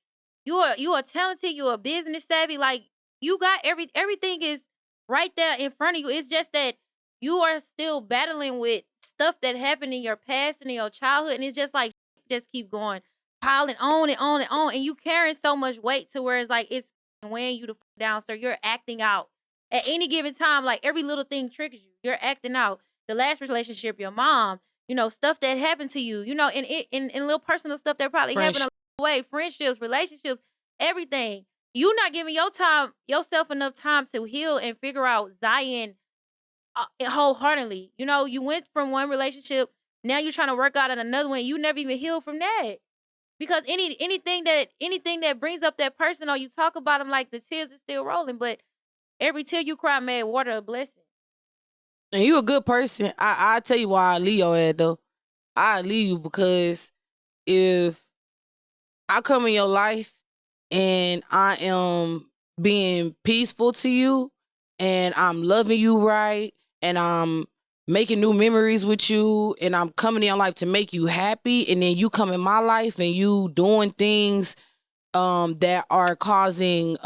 you are talented. You are business savvy. Like, you got everything is right there in front of you. It's just that you are still battling with stuff that happened in your past and in your childhood, and it's just like, just keep going, piling on and on and on, and you carrying so much weight to where it's like it's weighing you down. So you're acting out at any given time. Like, every little thing triggers you. You're acting out. The last relationship, your mom, stuff that happened to you, and little personal stuff that probably happened along the way, friendships, relationships, everything. You not giving yourself enough time to heal and figure out Zion wholeheartly. You went from one relationship, now you're trying to work out in another one. You never even healed from that. Because anything that brings up that person, or you talk about them, like, the tears is still rolling, but every tear you cry made water a blessing. And you a good person. I tell you why I leave your ass, though. I leave you because if I come in your life and I am being peaceful to you and I'm loving you right and I'm making new memories with you and I'm coming in your life to make you happy, and then you come in my life and you doing things that are causing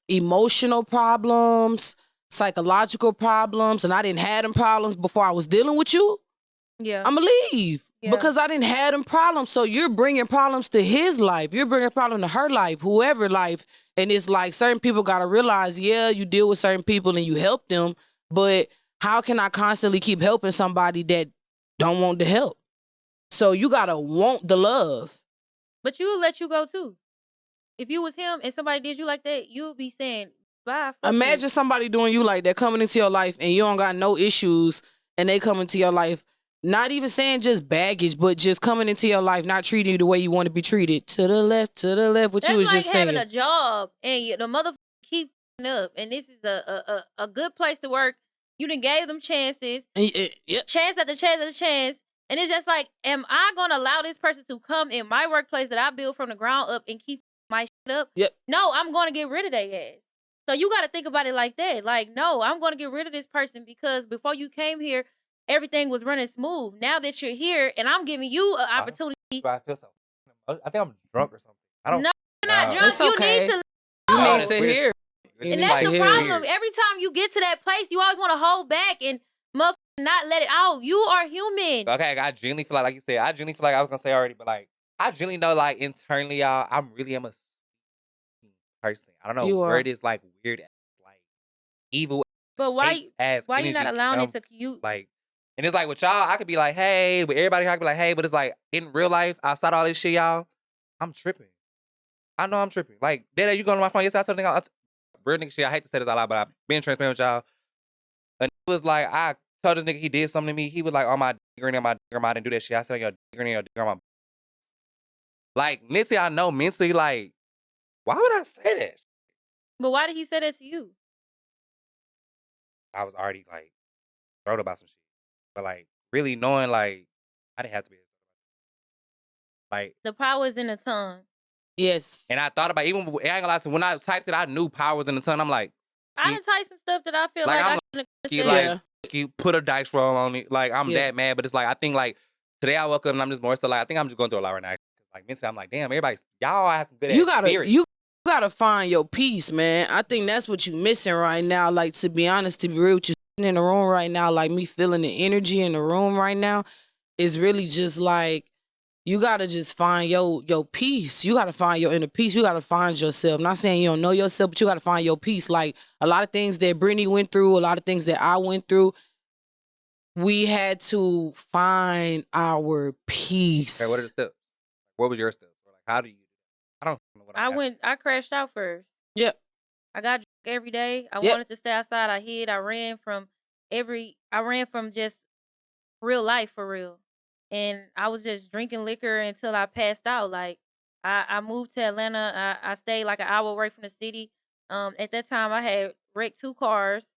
emotional problems, psychological problems, and I didn't have them problems before I was dealing with you, yeah, I'ma leave. Yeah. Because I didn't have them problems. So you're bringing problems to his life. You're bringing problems to her life, whoever life. And it's like, certain people got to realize, yeah, you deal with certain people and you help them, but how can I constantly keep helping somebody that don't want the help? So you got to want the love. But you would let you go too. If you was him and somebody did you like that, you would be saying, bye. Imagine somebody doing you like that, coming into your life and you don't got no issues, and they come into your life not even saying just baggage, but just coming into your life, not treating you the way you want to be treated. To the left, what That's you was like just saying. having a job and the motherfucker keep up, and this is a good place to work. You done gave them chances, chance after chance after chance, and it's just like, am I gonna allow this person to come in my workplace that I built from the ground up and keep my shit up? Yep. No, I'm gonna get rid of their ass. So you got to think about it like that. Like, no, I'm gonna get rid of this person because before you came here, everything was running smooth. Now that you're here, and I'm giving you an opportunity. I feel so. I think I'm drunk or something. I don't. No, you're not drunk. It's okay. You need to. You need to hear. And that's the problem. Every time you get to that place, you always want to hold back and not let it out. You are human. Okay, I genuinely feel like you said, I genuinely feel like I was gonna say already, but like I genuinely know, like internally, y'all, I'm really am a person. I don't know where it is, like weird, like evil. But why you not allowing it to you? Like, and it's like with y'all, I could be like, hey, but everybody I could be like, hey, but it's like in real life, outside all this shit, y'all, I'm tripping. I know I'm tripping. Like, Dad, you going to my phone? Yes, I told nigga. Brittany, shit, I hate to say this out loud, but I've been transparent with y'all. And it was like, I told this nigga he did something to me. He was like, on my granny, on my grandma, I didn't do that shit. I said, on your granny, your grandma. Like, mentally, I know mentally, like, why would I say that? But why did he say that to you? I was already, like, thrilled about some shit. But, like, really knowing, like, I didn't have to be. Like, the power is in the tongue. Yes. And I thought about, even, I ain't gonna lie to you, when I typed it, I knew power was in the tongue. I'm like, I done typed some stuff that I feel like I shouldn't have said. You put a dice roll on it. Like, I'm that mad, but it's like, I think, like, today I woke up and I'm just more so like, I think I'm just going through a lot right now. Like, mentally, I'm like, damn, y'all have some good spirit. You gotta find your peace, man. I think that's what you missing right now. Like, to be honest, to be real with you, sitting in the room right now, like me feeling the energy in the room right now, is really just like, you gotta just find your peace. You gotta find your inner peace. You gotta find yourself. Not saying you don't know yourself, but you gotta find your peace. Like, a lot of things that Brittany went through, a lot of things that I went through, we had to find our peace. Okay, what are the steps? What was your steps? Like, how do you? I don't know what I crashed out first. Yep. I got drunk every day. I wanted to stay outside. I hid. I ran from just real life for real. And I was just drinking liquor until I passed out. Like, I moved to Atlanta. I stayed like an hour away from the city. At that time I had wrecked 2 cars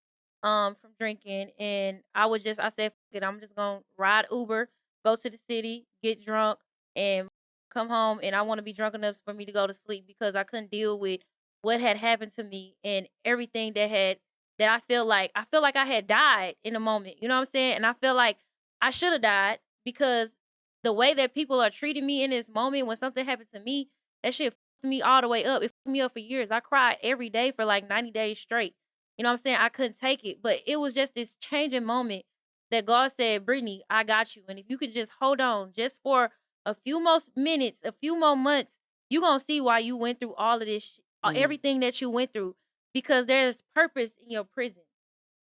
from drinking, and I said, fuck it, I'm just gonna ride Uber, go to the city, get drunk, and come home, and I want to be drunk enough for me to go to sleep because I couldn't deal with what had happened to me and everything that I feel like I had died in a moment. You know what I'm saying? And I feel like I should have died because the way that people are treating me in this moment when something happens to me, that shit fucked me all the way up. It fucked me up for years. I cried every day for like 90 days straight. You know what I'm saying? I couldn't take it. But it was just this changing moment that God said, Brittany, I got you. And if you could just hold on just for a few more minutes, a few more months, you're going to see why you went through all of this, everything that you went through. Because there's purpose in your prison.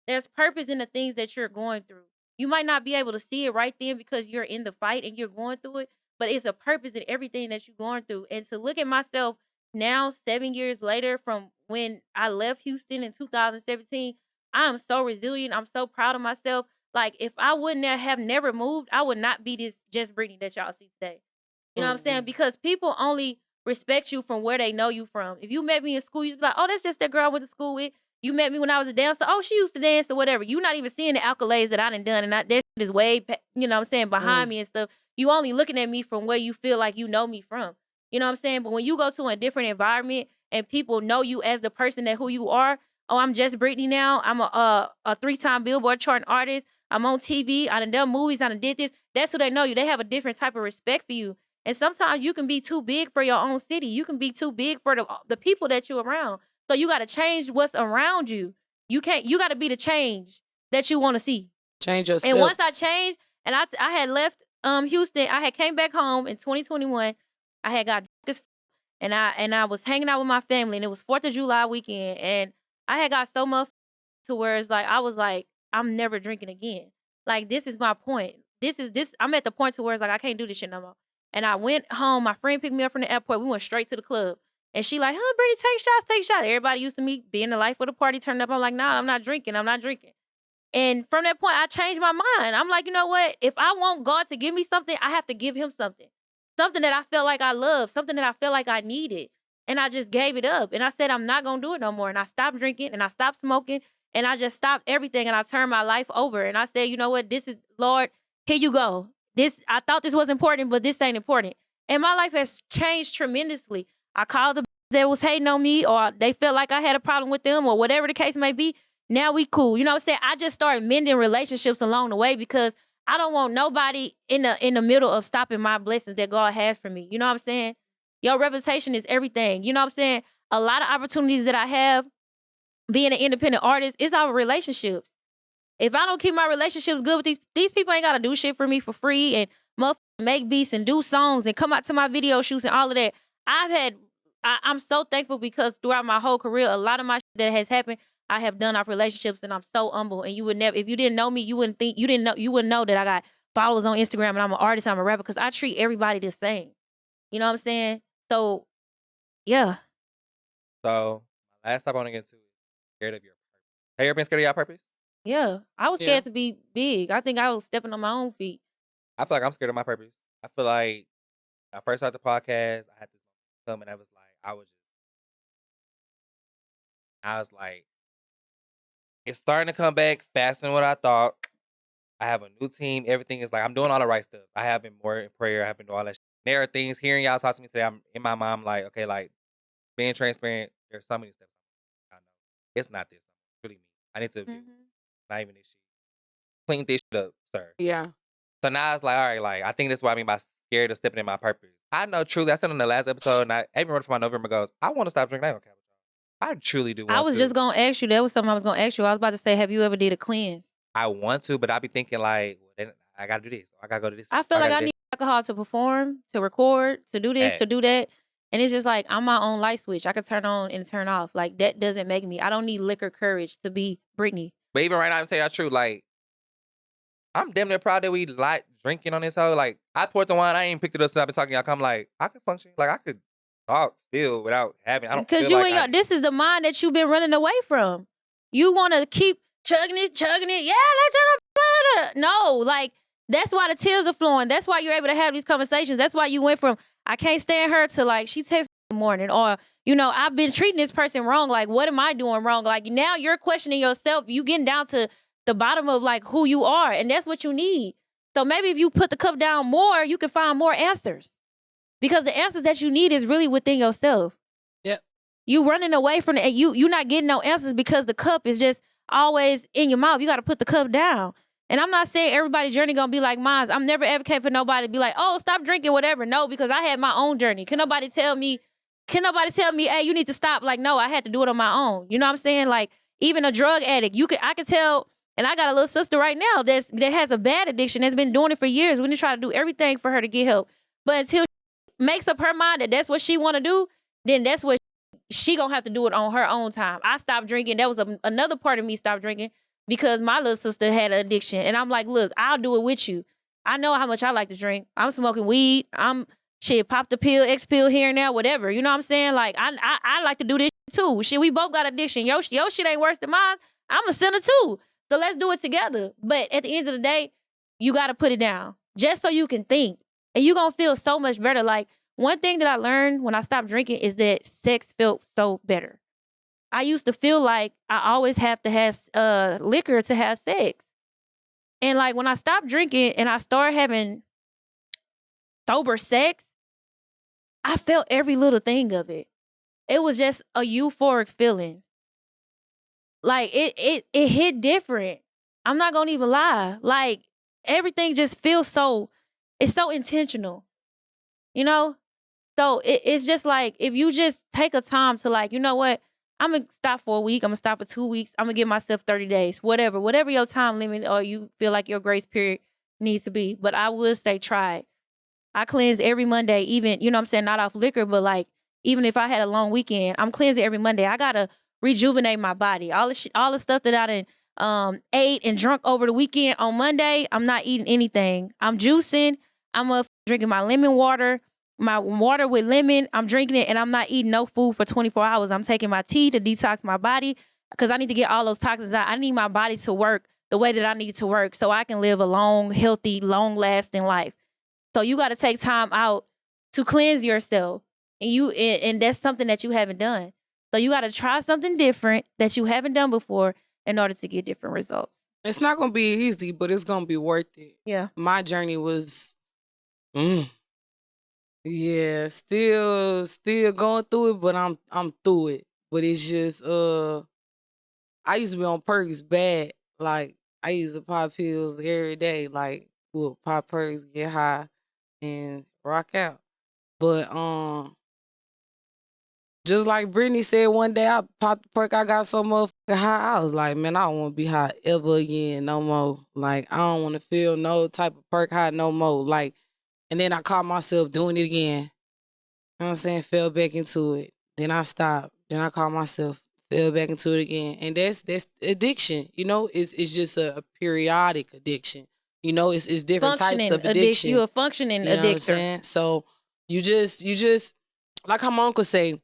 There's purpose in the things that you're going through. You might not be able to see it right then because you're in the fight and you're going through it, but it's a purpose in everything that you're going through. And to look at myself now, 7 years later from when I left Houston in 2017, I am so resilient. I'm so proud of myself. Like, if I wouldn't have never moved, I would not be this just Brittany that y'all see today. You know what I'm saying? Because people only respect you from where they know you from. If you met me in school, you'd be like, oh, that's just that girl I went to school with. You met me when I was a dancer. Oh, she used to dance or whatever. You're not even seeing the accolades that I done. And that shit is way, you know what I'm saying, behind me and stuff. You only looking at me from where you feel like you know me from. You know what I'm saying? But when you go to a different environment and people know you as the person that who you are, oh, I'm just Brittany now. I'm a 3-time Billboard charting artist. I'm on TV. I done movies. I done did this. That's who they know you. They have a different type of respect for you. And sometimes you can be too big for your own city. You can be too big for the people that you're around. So you got to change what's around you. You got to be the change that you want to see. Change yourself. And once I changed, and I had left Houston, I had came back home in 2021. I had got and I was hanging out with my family, and it was 4th of July weekend, and I had got so much to where it's like I was like, I'm never drinking again. Like, this is my point. I'm at the point to where it's like I can't do this shit no more. And I went home. My friend picked me up from the airport. We went straight to the club. And she like, Brittany, take shots. Everybody used to me being the life of the party, turned up. I'm like, nah, I'm not drinking. And from that point, I changed my mind. I'm like, you know what? If I want God to give me something, I have to give him something. Something that I felt like I loved, something that I felt like I needed. And I just gave it up. And I said, I'm not going to do it no more. And I stopped drinking and I stopped smoking and I just stopped everything and I turned my life over. And I said, you know what? This is, Lord, here you go. I thought this was important, but this ain't important. And my life has changed tremendously. I called the that was hating on me or they felt like I had a problem with them or whatever the case may be. Now we cool. You know what I'm saying? I just started mending relationships along the way because I don't want nobody in the middle of stopping my blessings that God has for me. You know what I'm saying? Your reputation is everything. You know what I'm saying? A lot of opportunities that I have being an independent artist is our relationships. If I don't keep my relationships good with these people ain't got to do shit for me for free and motherfucking make beats and do songs and come out to my video shoots and all of that. I'm so thankful because throughout my whole career, a lot of my shit that has happened, I have done off relationships and I'm so humble. And you would never, if you didn't know me, you wouldn't know that I got followers on Instagram and I'm an artist, I'm a rapper because I treat everybody the same. You know what I'm saying? So, yeah. So, last topic I want to get into is scared of your purpose. Have you ever been scared of your purpose? Yeah. I was scared to be big. I think I was stepping on my own feet. I feel like I'm scared of my purpose. I feel like when I first started the podcast, I had this moment and I was like, it's starting to come back faster than what I thought. I have a new team. Everything is like, I'm doing all the right stuff. I have been more in prayer. I have been doing all that shit. There are things, hearing y'all talk to me today, I'm in my mind like, okay, like, being transparent, there's so many steps I know. It's not this. It's really me. I need to do not even this shit. Clean this shit up, sir. Yeah. So now it's like, all right, like, I think that's what I mean by scared of stepping in my purpose. I know truly, I said on the last episode, and I even wrote for my November goes, I want to stop drinking. I don't care. I truly do want to. I was just going to ask you. That was something I was going to ask you. I was about to say, have you ever did a cleanse? I want to, but I be thinking like, well, then I got to do this. I got to go to this. I feel like I need alcohol to perform, to record, to do this, to do that. And it's just like, I'm my own light switch. I can turn on and turn off. Like, that doesn't make me. I don't need liquor courage to be Brittany. But even right now, I'm telling you the truth. Like, I'm damn near proud that we like drinking on this hoe. Like, I poured the wine. I ain't picked it up since I've been talking to y'all. I'm like, I can function. Like, I could talk still without having. I don't. Because you like and this is the mind that you've been running away from. You want to keep chugging it. Yeah, let's turn up. No, like that's why the tears are flowing. That's why you're able to have these conversations. That's why you went from I can't stand her to like she texts in the morning, or you know I've been treating this person wrong. Like what am I doing wrong? Like now you're questioning yourself. You getting down to the bottom of like who you are, and that's what you need. So maybe if you put the cup down more, you can find more answers. Because the answers that you need is really within yourself. Yep. You running away from it. You not getting no answers because the cup is just always in your mouth. You got to put the cup down. And I'm not saying everybody's journey going to be like mine. I'm never advocating for nobody to be like, oh, stop drinking, whatever. No, because I had my own journey. Can nobody tell me, hey, you need to stop? Like, no, I had to do it on my own. You know what I'm saying? Like, even a drug addict, I could tell, and I got a little sister right now that has a bad addiction, that's been doing it for years. We need to try to do everything for her to get help. But until makes up her mind that that's what she want to do, then that's what she gonna have to do it on her own time. I stopped drinking. That was another part of me stopped drinking because my little sister had an addiction. And I'm like, look, I'll do it with you. I know how much I like to drink. I'm smoking weed. Pop the pill, X pill here and there, whatever. You know what I'm saying? Like, I like to do this too. Shit, we both got addiction. Your shit ain't worse than mine. I'm a sinner too. So let's do it together. But at the end of the day, you got to put it down just so you can think. And you're going to feel so much better. Like, one thing that I learned when I stopped drinking is that sex felt so better. I used to feel like I always have to have liquor to have sex. And, like, when I stopped drinking and I started having sober sex, I felt every little thing of it. It was just a euphoric feeling. Like, it hit different. I'm not going to even lie. Like, everything just feels it's so intentional, you know? So it's just like, if you just take a time to like, you know what? I'm going to stop for a week. I'm going to stop for 2 weeks. I'm going to give myself 30 days, whatever your time limit or you feel like your grace period needs to be. But I would say try it. I cleanse every Monday, even, you know what I'm saying, not off liquor, but like, even if I had a long weekend, I'm cleansing every Monday. I got to rejuvenate my body. All the stuff that I done ate and drunk over the weekend on Monday, I'm not eating anything. I'm juicing. I'm drinking my lemon water, my water with lemon. I'm drinking it and I'm not eating no food for 24 hours. I'm taking my tea to detox my body because I need to get all those toxins out. I need my body to work the way that I need to work so I can live a long, healthy, long-lasting life. So you got to take time out to cleanse yourself. And that's something that you haven't done. So you got to try something different that you haven't done before in order to get different results. It's not gonna be easy, but it's gonna be worth it. Yeah. My journey was, yeah, still going through it, but I'm through it. But it's just, I used to be on perks bad. Like I used to pop pills every day. Like we'll pop perks, get high, and rock out. But just like Brittany said, one day I popped the perk, I got so motherfucking high. I was like, man, I don't want to be high ever again, no more. Like, I don't want to feel no type of perk high no more. Like, and then I caught myself doing it again. You know what I'm saying? Fell back into it. Then I stopped. Then I caught myself, fell back into it again. And that's addiction. You know, it's just a periodic addiction. You know, it's different types of addiction. You're a functioning You know what I'm addictor. saying? So you just like how my uncle say,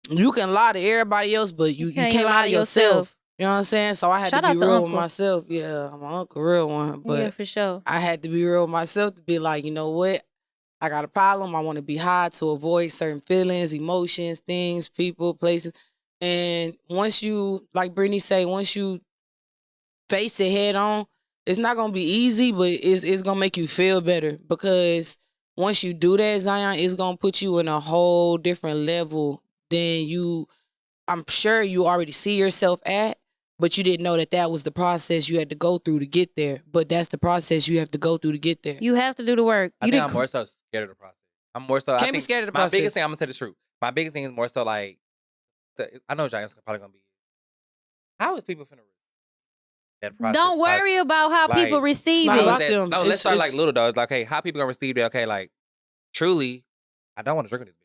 you can lie to everybody else, but you can't lie to yourself. You know what I'm saying? So I had Shout to out be to real Uncle. with myself. Yeah, my uncle, real one. But Yeah, for sure. I had to be real with myself to be like, you know what? I got a problem. I want to be high to avoid certain feelings, emotions, things, people, places. And once you, like Brittany say, once you face it head on, it's not gonna be easy, but it's gonna make you feel better, because once you do that, Zion, it's gonna put you in a whole different level than I'm sure you already see yourself at, but you didn't know that was the process you had to go through to get there. But that's the process you have to go through to get there. You have to do the work. I think I'm more so scared of the process. I'm more so. Can't be scared of the process. My biggest thing, I'm gonna tell the truth. My biggest thing is more so like, I know Giants are probably gonna be. How is people finna that process? Don't worry about how like, people receive not it. about them. No, let's start like little though. It's like, hey, how people gonna receive it? Okay, like truly, I don't want to drink with this bitch.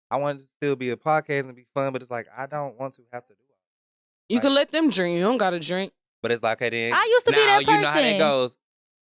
I want it to still be a podcast and be fun, but it's like I don't want to have to do it. You can let them drink. You don't gotta drink. But it's like, okay, then I used to be that person. You know how that goes.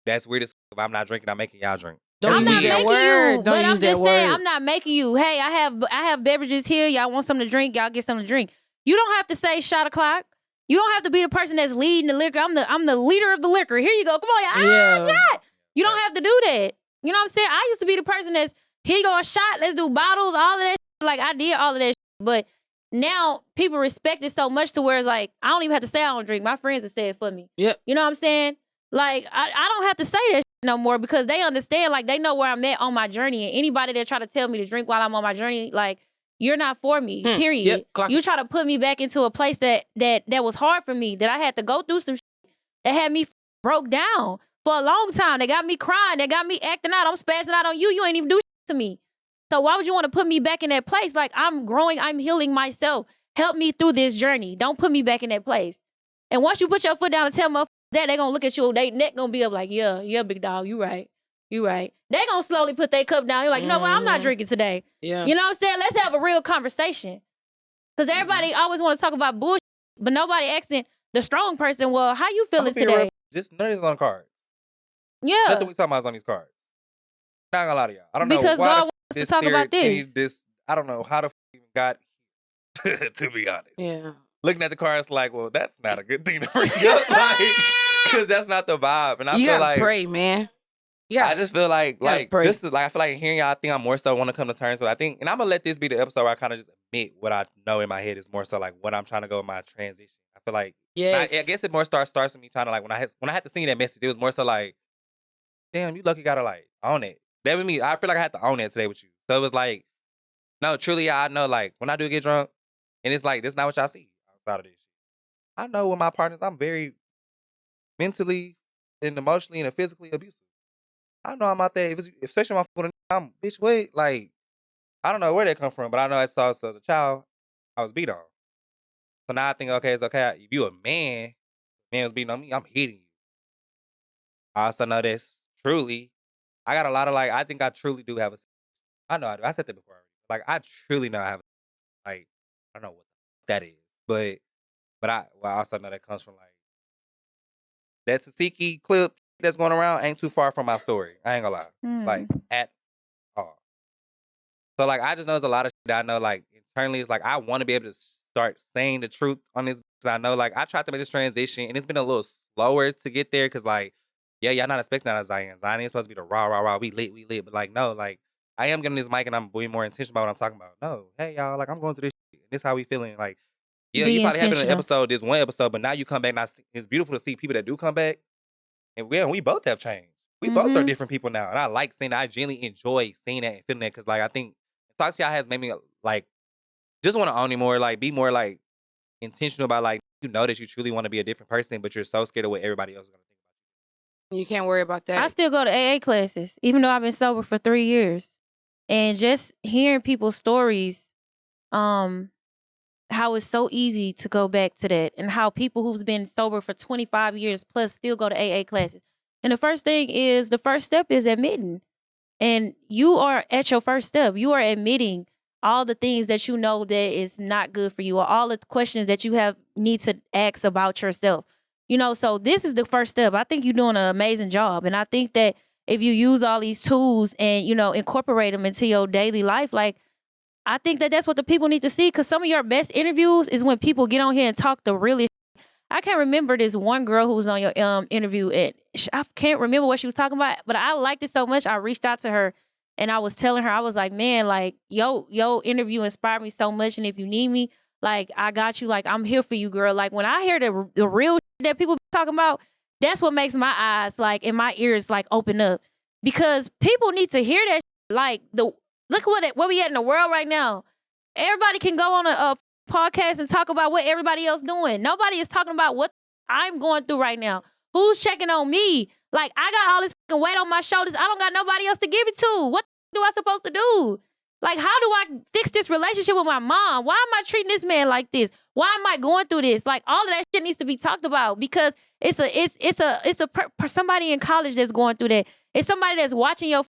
That's weird as if I'm not drinking, I'm making y'all drink. Don't I'm use not that making word. you, Don't but use I'm that just word. saying I'm not making you. Hey, I have beverages here. Y'all want something to drink? Y'all get something to drink. You don't have to say shot o'clock. You don't have to be the person that's leading the liquor. I'm the leader of the liquor. Here you go. Come on, y'all. Shot. You don't have to do that. You know what I'm saying? I used to be the person that's, here you go, a shot. Let's do bottles, all of that. Like I did all of that. But now people respect it so much to where it's like, I don't even have to say I don't drink. My friends have said it for me. Yep. You know what I'm saying? Like, I don't have to say that no more, because they understand, like, they know where I'm at on my journey. And anybody that try to tell me to drink while I'm on my journey, like, you're not for me, period. Yep. You try to put me back into a place that was hard for me, that I had to go through some shit that had me broke down for a long time. They got me crying. They got me acting out. I'm spazzing out on you. You ain't even do shit to me. So why would you want to put me back in that place? Like, I'm growing. I'm healing myself. Help me through this journey. Don't put me back in that place. And once you put your foot down and tell motherfuckers that, they gonna look at you. They neck gonna be up like, yeah, big dog. You right. You right. They gonna slowly put their cup down. You're like, you know what? I'm not drinking today. Yeah. You know what I'm saying? Let's have a real conversation. Because everybody always want to talk about bullshit, but nobody asking the strong person, well, how you feeling today? Just none of this on cards. Yeah. Nothing we talking about is on these cards. Not gonna lie to y'all. I don't know because why God wants us to talk about this. I don't know how the even got here, to be honest. Yeah. Looking at the cards like, well, that's not a good thing to bring up. Like, because that's not the vibe. And I You feel gotta like pray, man. Yeah. I just feel like pray. just like I feel like hearing y'all, I think I'm more so want to come to terms with. I think, and I'm gonna let this be the episode where I kind of just admit what I know in my head is more so like what I'm trying to go in my transition. I feel like, Yes. I guess it more starts with me trying to like when I had to sing that message, it was more so like, damn, you lucky gotta like own it. That with me, I feel like I had to own it today with you. So it was like, no, truly, I know like when I do get drunk, and it's like this is not what y'all see outside of this shit. I know with my partners, I'm very mentally and emotionally and physically abusive. I know I'm out there, especially my phone, I'm bitch, wait, like, I don't know where they come from, but I know I saw as a child, I was beat on. So now I think, okay, it's okay. If you a man was beating on me, I'm hitting you. I also know this truly, I got a lot of like, I think I truly do have I know I do. I said that before already. Like, I truly know I have like, I don't know what that is, but I also know that comes from like, that Tasiki clip that's going around ain't too far from my story. I ain't gonna lie. Like, at all. So, like, I just know there's a lot of shit that I know, like, internally, it's like, I want to be able to start saying the truth on this. Cause I know, like, I tried to make this transition, and it's been a little slower to get there. Cause, like, yeah, y'all not expecting that of Zion. Zion ain't supposed to be the rah, rah, rah, we lit. But, like, no, like, I am getting this mic, and I'm being more intentional about what I'm talking about. No, hey, y'all, like, I'm going through this shit. This how we feeling. Like, yeah, Be you probably have been in an intentional. episode, this one episode, but now you come back, and it's beautiful to see people that do come back. And we both have changed. We both are different people now. And I like seeing that. I genuinely enjoy seeing that and feeling that. Cause like I think Talk to Y'all has made me like just want to own it more, like be more like intentional about like you know that you truly want to be a different person, but you're so scared of what everybody else is gonna think about you. You can't worry about that. I still go to AA classes, even though I've been sober for 3 years. And just hearing people's stories, how it's so easy to go back to that, and how people who's been sober for 25 years plus still go to AA classes. And the first step is admitting. And you are at your first step. You are admitting all the things that you know that is not good for you, or all the questions that you need to ask about yourself. You know, so this is the first step. I think you're doing an amazing job. And I think that if you use all these tools and, you know, incorporate them into your daily life, like, I think that that's what the people need to see, because some of your best interviews is when people get on here and talk the really. I can't remember this one girl who was on your interview, and I can't remember what she was talking about, but I liked it so much. I reached out to her and I was telling her, I was like, man, like, yo interview inspired me so much. And if you need me, like, I got you. Like, I'm here for you, girl. Like, when I hear the real shit that people be talking about, that's what makes my eyes, like, and my ears, like, open up. Because people need to hear that shit. Like, look where we at in the world right now. Everybody can go on a podcast and talk about what everybody else doing. Nobody is talking about what I'm going through right now. Who's checking on me? Like, I got all this fucking weight on my shoulders. I don't got nobody else to give it to. What do I supposed to do? Like, how do I fix this relationship with my mom? Why am I treating this man like this? Why am I going through this? Like, all of that shit needs to be talked about, because it's somebody in college that's going through that. It's somebody that's watching your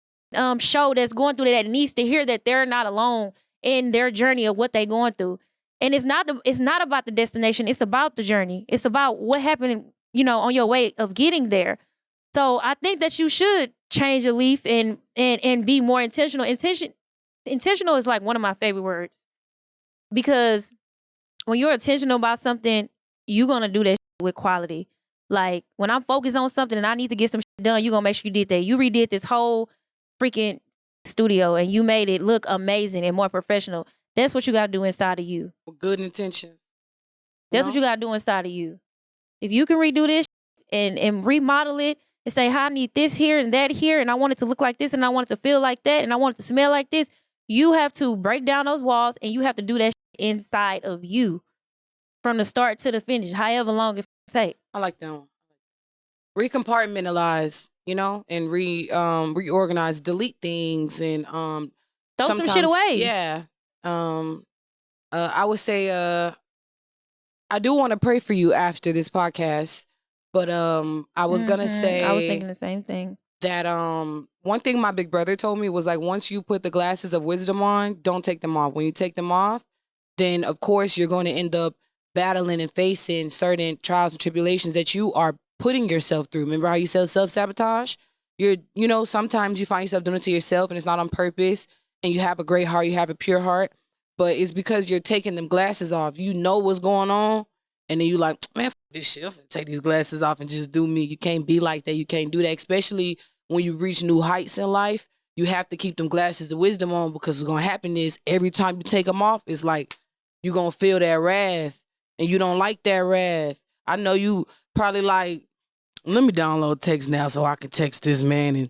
show that's going through that needs to hear that they're not alone in their journey of what they're going through. And it's not about the destination. It's about the journey. It's about what happened, you know, on your way of getting there. So I think that you should change a leaf and be more intentional. Intentional is like one of my favorite words, because when you're intentional about something, you're going to do that with quality. Like, when I'm focused on something and I need to get some shit done, you're going to make sure you did that. You redid this whole freaking studio and you made it look amazing and more professional. That's what you got to do inside of you. With good intentions. That's what you got to do inside of you. If you can redo this and remodel it and say, I need this here and that here, and I want it to look like this, and I want it to feel like that, and I want it to smell like this, you have to break down those walls, and you have to do that inside of you from the start to the finish, however long it takes. I like that one. Recompartmentalize, you know, and reorganize, delete things, and throw some shit away. Yeah. I would say I do want to pray for you after this podcast, but I was gonna say, I was thinking the same thing. That one thing my big brother told me was, like, once you put the glasses of wisdom on, don't take them off. When you take them off, then of course you're going to end up battling and facing certain trials and tribulations that you are putting yourself through. Remember how you said self-sabotage? You know, sometimes you find yourself doing it to yourself and it's not on purpose, and you have a great heart, you have a pure heart, but it's because you're taking them glasses off. You know what's going on, and then you like, man, f this shit, I'm finna take these glasses off and just do me. You can't be like that. You can't do that, especially when you reach new heights in life. You have to keep them glasses of wisdom on, because what's going to happen is every time you take them off, it's like you're going to feel that wrath, and you don't like that wrath. I know you probably like, let me download text now so I can text this man and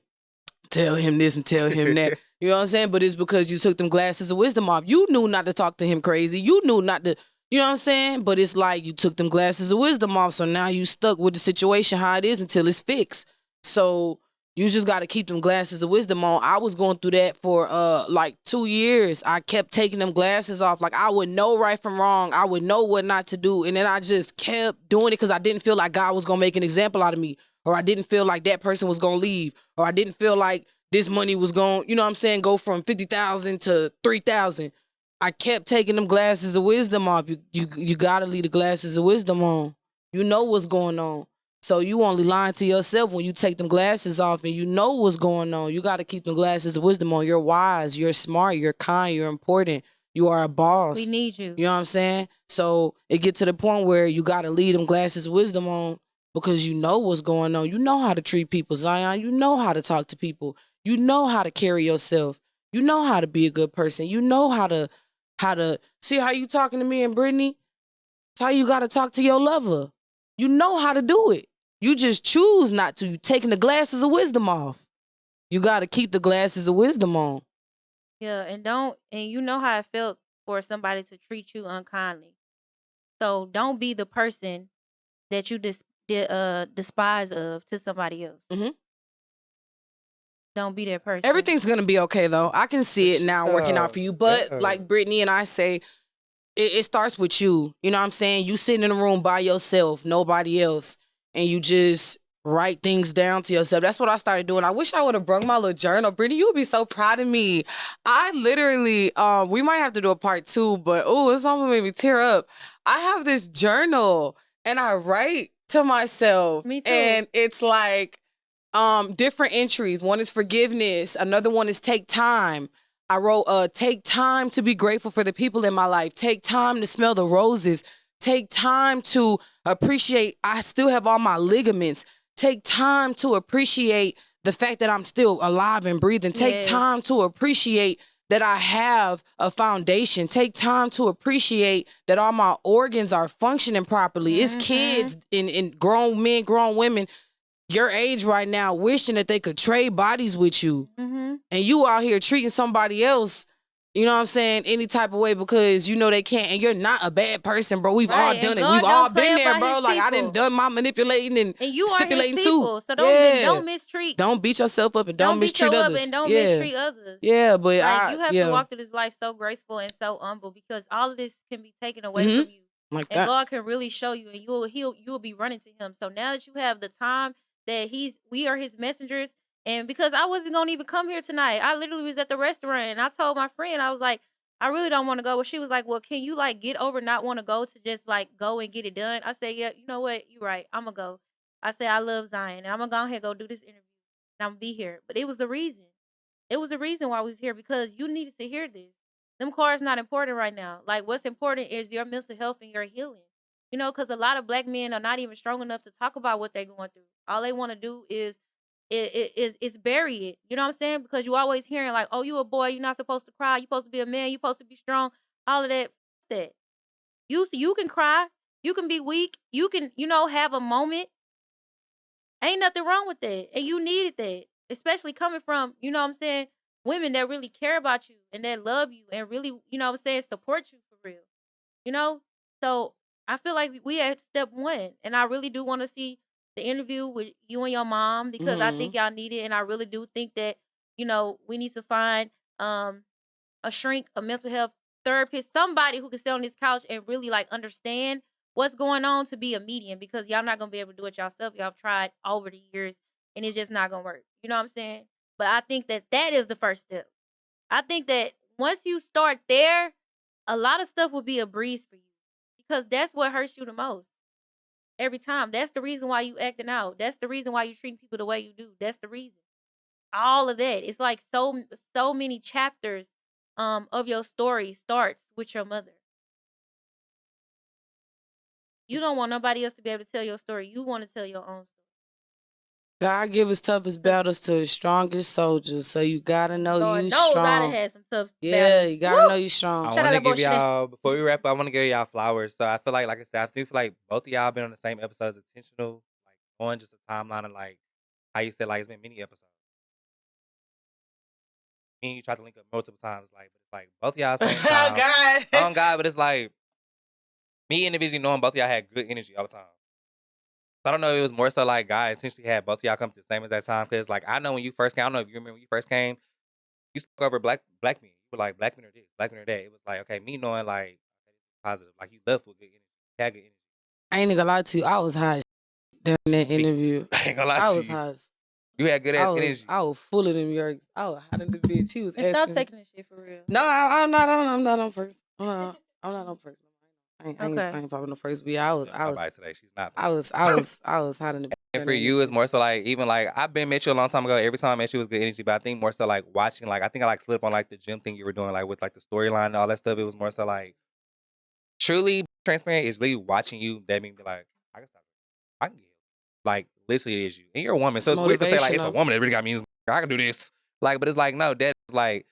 tell him this and tell him that. You know what I'm saying? But it's because you took them glasses of wisdom off. You knew not to talk to him crazy. You knew not to, you know what I'm saying? But it's like you took them glasses of wisdom off, so now you stuck with the situation how it is until it's fixed. So you just got to keep them glasses of wisdom on. I was going through that for like 2 years. I kept taking them glasses off. Like, I would know right from wrong. I would know what not to do. And then I just kept doing it because I didn't feel like God was going to make an example out of me. Or I didn't feel like that person was going to leave. Or I didn't feel like this money was going, you know what I'm saying, go from 50,000 to 3,000. I kept taking them glasses of wisdom off. You got to leave the glasses of wisdom on. You know what's going on. So you only lying to yourself when you take them glasses off and you know what's going on. You got to keep them glasses of wisdom on. You're wise, you're smart, you're kind, you're important. You are a boss. We need you. You know what I'm saying? So it get to the point where you got to leave them glasses of wisdom on because you know what's going on. You know how to treat people, Zion. You know how to talk to people. You know how to carry yourself. You know how to be a good person. You know how to see how you talking to me and Brittany. It's how you got to talk to your lover. You know how to do it. You just choose not to. You taking the glasses of wisdom off. You got to keep the glasses of wisdom on. Yeah, and you know how it felt for somebody to treat you unkindly. So don't be the person that you despise of to somebody else. Mm-hmm. Don't be that person. Everything's going to be okay, though. I can see it now working out for you. But like Brittany and I say, it starts with you. You know what I'm saying? You sitting in a room by yourself, nobody else, and you just write things down to yourself. That's what I started doing. I wish I would have brought my little journal. Brittany, you would be so proud of me. I literally, we might have to do a part 2, but it's almost made me tear up. I have this journal, and I write to myself. Me too. And it's like different entries. One is forgiveness. Another one is take time. I wrote, take time to be grateful for the people in my life. Take time to smell the roses. Take time to appreciate I still have all my ligaments. Take time to appreciate the fact that I'm still alive and breathing. Take time to appreciate that I have a foundation. Take time to appreciate that all my organs are functioning properly. It's kids and grown men, grown women your age right now wishing that they could trade bodies with you. And you out here treating somebody else, you know what I'm saying, any type of way because you know they can't. And you're not a bad person, bro. We've all done it. We've all been there, bro. Like I done my manipulating and you stipulating are his people, too. So don't mistreat. Don't beat yourself up and don't mistreat beat others. Up and don't mistreat others. Yeah, but like, you have to walk through this life so graceful and so humble because all of this can be taken away from you. Like and that. God can really show you, and you'll be running to Him. So now that you have the time that we are His messengers. And because I wasn't going to even come here tonight, I literally was at the restaurant and I told my friend, I was like, I really don't want to go. Well, she was like, well, can you like get over not want to go to just like go and get it done? I said, yeah, you know what? You're right. I'm going to go. I said, I love Zion and I'm going to go ahead and go do this interview and I'm going to be here. But it was a reason. It was a reason why I was here because you needed to hear this. Them cars not important right now. Like what's important is your mental health and your healing. You know, because a lot of black men are not even strong enough to talk about what they're going through. All they want to do is bury it. You know what I'm saying? Because you always hearing like, oh, you a boy, you're not supposed to cry, you're supposed to be a man, you're supposed to be strong. All of that. You can cry, you can be weak, you can, have a moment. Ain't nothing wrong with that. And you needed that. Especially coming from, you know what I'm saying, women that really care about you and that love you and really, you know what I'm saying, support you for real. You know? So I feel like we at step 1. And I really do want to see the interview with you and your mom because I think y'all need it. And I really do think that, we need to find a shrink, a mental health therapist, somebody who can sit on this couch and really like understand what's going on to be a medium because y'all not going to be able to do it yourself. Y'all have tried over the years and it's just not going to work. You know what I'm saying? But I think that is the first step. I think that once you start there, a lot of stuff will be a breeze for you because that's what hurts you the most. Every time. That's the reason why you acting out. That's the reason why you treating people the way you do. That's the reason. All of that. It's like so many chapters of your story starts with your mother. You don't want nobody else to be able to tell your story. You want to tell your own story. God give his toughest battles to his strongest soldiers, so you gotta know Lord you knows strong. I done had some tough Yeah, battles. you gotta know you strong. I want to give y'all, before we wrap up, I want to give y'all flowers. So I feel like I said, I do feel like both of y'all been on the same episodes, intentional, like on just a timeline of like how you said like it's been many episodes. Me and you tried to link up multiple times, like, but it's like both of y'all same time. Oh God. Oh God, but it's like me individually knowing both of y'all had good energy all the time. So I don't know if it was more so like God intentionally had both of y'all come to the same at that time. Because like I know when you first came, I don't know if you remember when you first came, you spoke over black men. You were like black men are this, black men are that. It was like, okay, me knowing like positive, like you left with good energy. You had good energy. I ain't gonna lie to you, I was high during that interview. I ain't gonna lie to you. I was high. You had good energy. I was full of them Yorks. I was hot in the bitch. He was asking. Stop taking this shit for real. No, I'm not on first. I'm not on first. I ain't popping the first beat. I was today. She's not. I was hot in the. And for you, it's more so like even like I've been met you a long time ago. Every time I met you, it was good energy. But I think more so like watching, like I think I like slipped on like the gym thing you were doing, like with like the storyline and all that stuff. It was more so like truly transparent. Is really watching you that made me like I can stop. I can get like literally it is you, and you're a woman, so it's weird to say like it's a woman that really got me. I can do this, like, but it's like no, that is like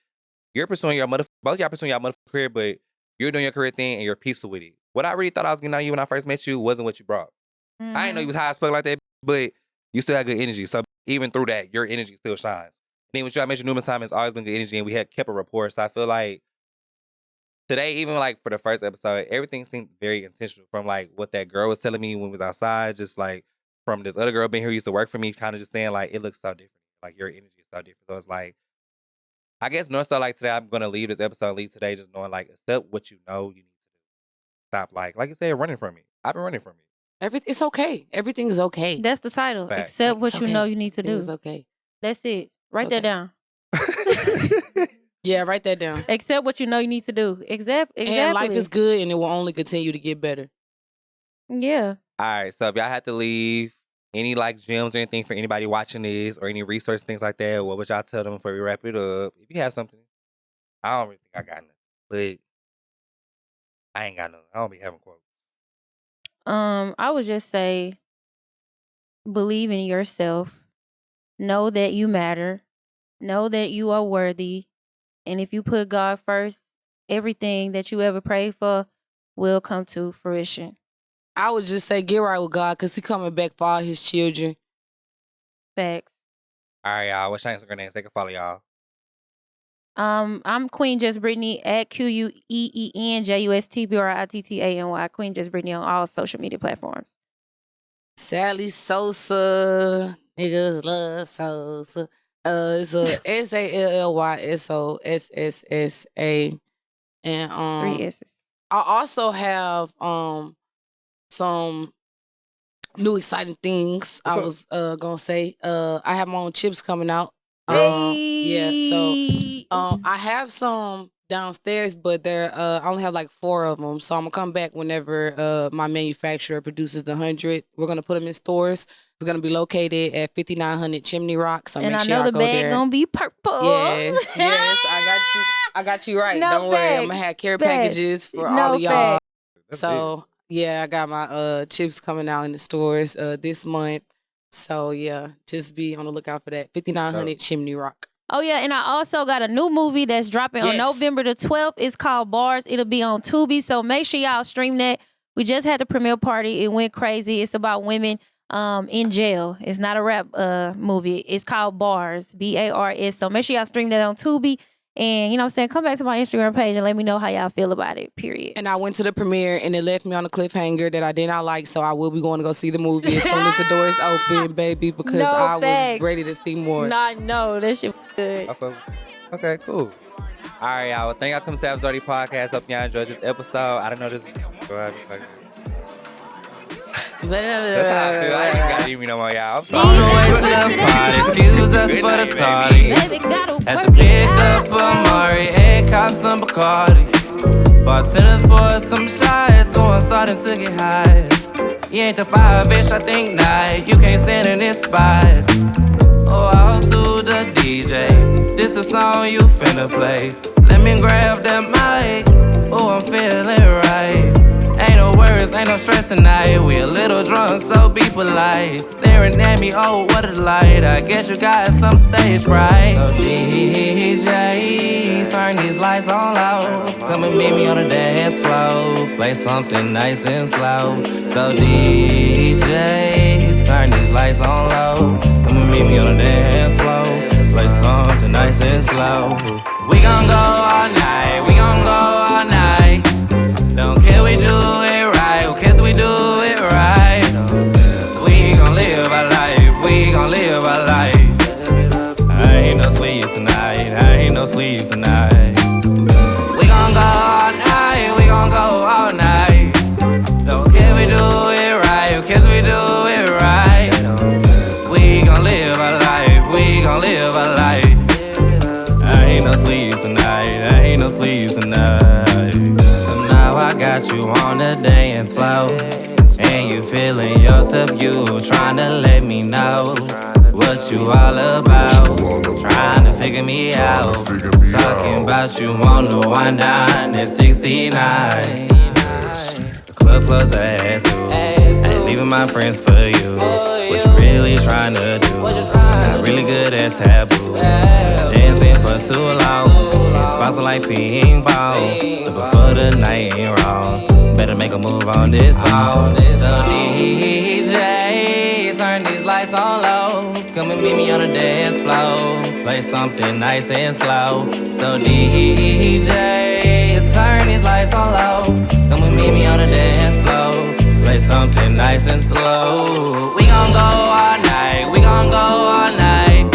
you're pursuing your both y'all pursuing your motherfucking career, but you're doing your career thing and you're peaceful with it. What I really thought I was getting on you when I first met you wasn't what you brought. Mm-hmm. I didn't know you was high as fuck like that, but you still had good energy. So even through that, your energy still shines. And then with you, I mentioned numerous times, it's always been good energy, and we had kept a rapport. So I feel like today, even like for the first episode, everything seemed very intentional. From like what that girl was telling me when we was outside, just like from this other girl being here who used to work for me, kind of just saying like it looks so different. Like your energy is so different. So it's like, I guess North Star, like today, I'm gonna leave this episode, leave today, just knowing like accept what you know you need to do. Stop like you said, running from me. I've been running from you. It's okay. Everything is okay. That's the title. Fact. Accept what you know you need to do. It's okay. That's it. Write that down. Yeah, write that down. Accept what you know you need to do. Exactly. And life is good, and it will only continue to get better. Yeah. All right. So if y'all had to leave any like gems or anything for anybody watching this, or any resource things like that, what would y'all tell them before we wrap it up? If you have something, I don't really think I got nothing, but I ain't got nothing. I don't be having quotes. I would just say, believe in yourself. Know that you matter. Know that you are worthy. And if you put God first, everything that you ever prayed for will come to fruition. I would just say get right with God, because He coming back for all His children. Facts. All right, y'all. What's your Instagram name? So they can follow y'all. I'm Queen Just Brittany at QUEENJUSTBRITTANY. Queen Just Brittany on all social media platforms. Sadly, Sosa. Niggas love Sosa. It's a SALLYSOSSSA. And 3 S's. I also have some new exciting things. I was gonna say. I have my own chips coming out. Yeah, so I have some downstairs, but I only have like 4 of them. So I'm gonna come back whenever my manufacturer produces the 100. We're gonna put them in stores. It's gonna be located at 5900 Chimney Rock. So and make I sure know the go bag there. gonna be purple. Yes, I got you right. No Don't worry, I'm gonna facts. have care Facts. packages for No all of y'all. facts. So yeah, I got my chips coming out in the stores this month. So yeah, just be on the lookout for that. 5900 Chimney Rock. Oh yeah, and I also got a new movie that's dropping on November the 12th. It's called Bars. It'll be on Tubi, so make sure y'all stream that. We just had the premiere party. It went crazy. It's about women in jail. It's not a rap movie. It's called Bars, BARS. So make sure y'all stream that on Tubi. And, you know what I'm saying, come back to my Instagram page and let me know how y'all feel about it, period. And I went to the premiere, and it left me on a cliffhanger that I did not like, so I will be going to go see the movie as soon as the doors open, baby, because I was ready to see more. No, that shit was good. Okay, cool. All right, y'all. Well, thank y'all for coming to After Zarty podcast. Hope y'all enjoyed this episode. I don't know this. That's how I feel. I ain't got to eat me no more, y'all. I'm sorry. On the way to the party, excuse us for the tardy. Had to pick up Amari and cop some Bacardi. Bartenders pour some shots, going starting to get high. You ain't the fire, bitch, I think not. You can't stand in this spot. Oh, out to the DJ. This a song you finna play. Let me grab that mic. Oh, I'm feeling right. Ain't no worries, ain't no stress tonight. We a little drunk, so be polite. Staring at me, oh, what a light. I guess you got some stage fright. So DJ, turn these lights on low. Come and meet me on the dance floor. Play something nice and slow. So DJ, turn these lights on low. Come and meet me on the dance floor. Play something nice and slow. We gon' go all night, we gon' go all night. Don't care we do it right, who cares we do it right? We gon' live our life, we gon' live our life. I ain't no sleep tonight, I ain't no sleep tonight. We gon' go all night, we gon' go all night. Don't care we do it right, who cares we do it right? We gon' live our life, we gon' live our life. I ain't no sleep tonight. got you on the dance floor. And you feeling yourself, you trying to let me know what you all about. Trying to figure me out. Talking about you on the one down at 69. The club closed at 2. Ain't leaving my friends for you. What you really trying to do? I'm not really good at taboo. Dancing for too long. It's bouncing like ping pong. So before the night ain't wrong, better make a move on this song. So DJ, turn these lights on low. Come and meet me on the dance floor. Play something nice and slow. So DJ, turn these lights on low. Come and meet me on the dance floor. Play something nice and slow. We gon' go all night. We gon' go all night.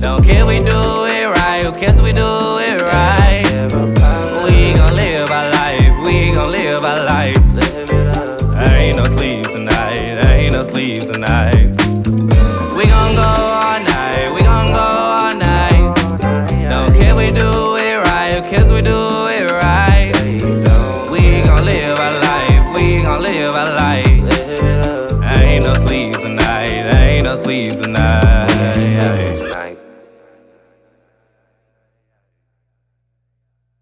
Don't care we do it right. Who cares we do it right? We gon' live our life. We gon' live our life. Ain't no sleeves tonight. Ain't no sleeves tonight. We gon' go all night. We gon' go all night. Don't care we do it right. Who cares we do it right?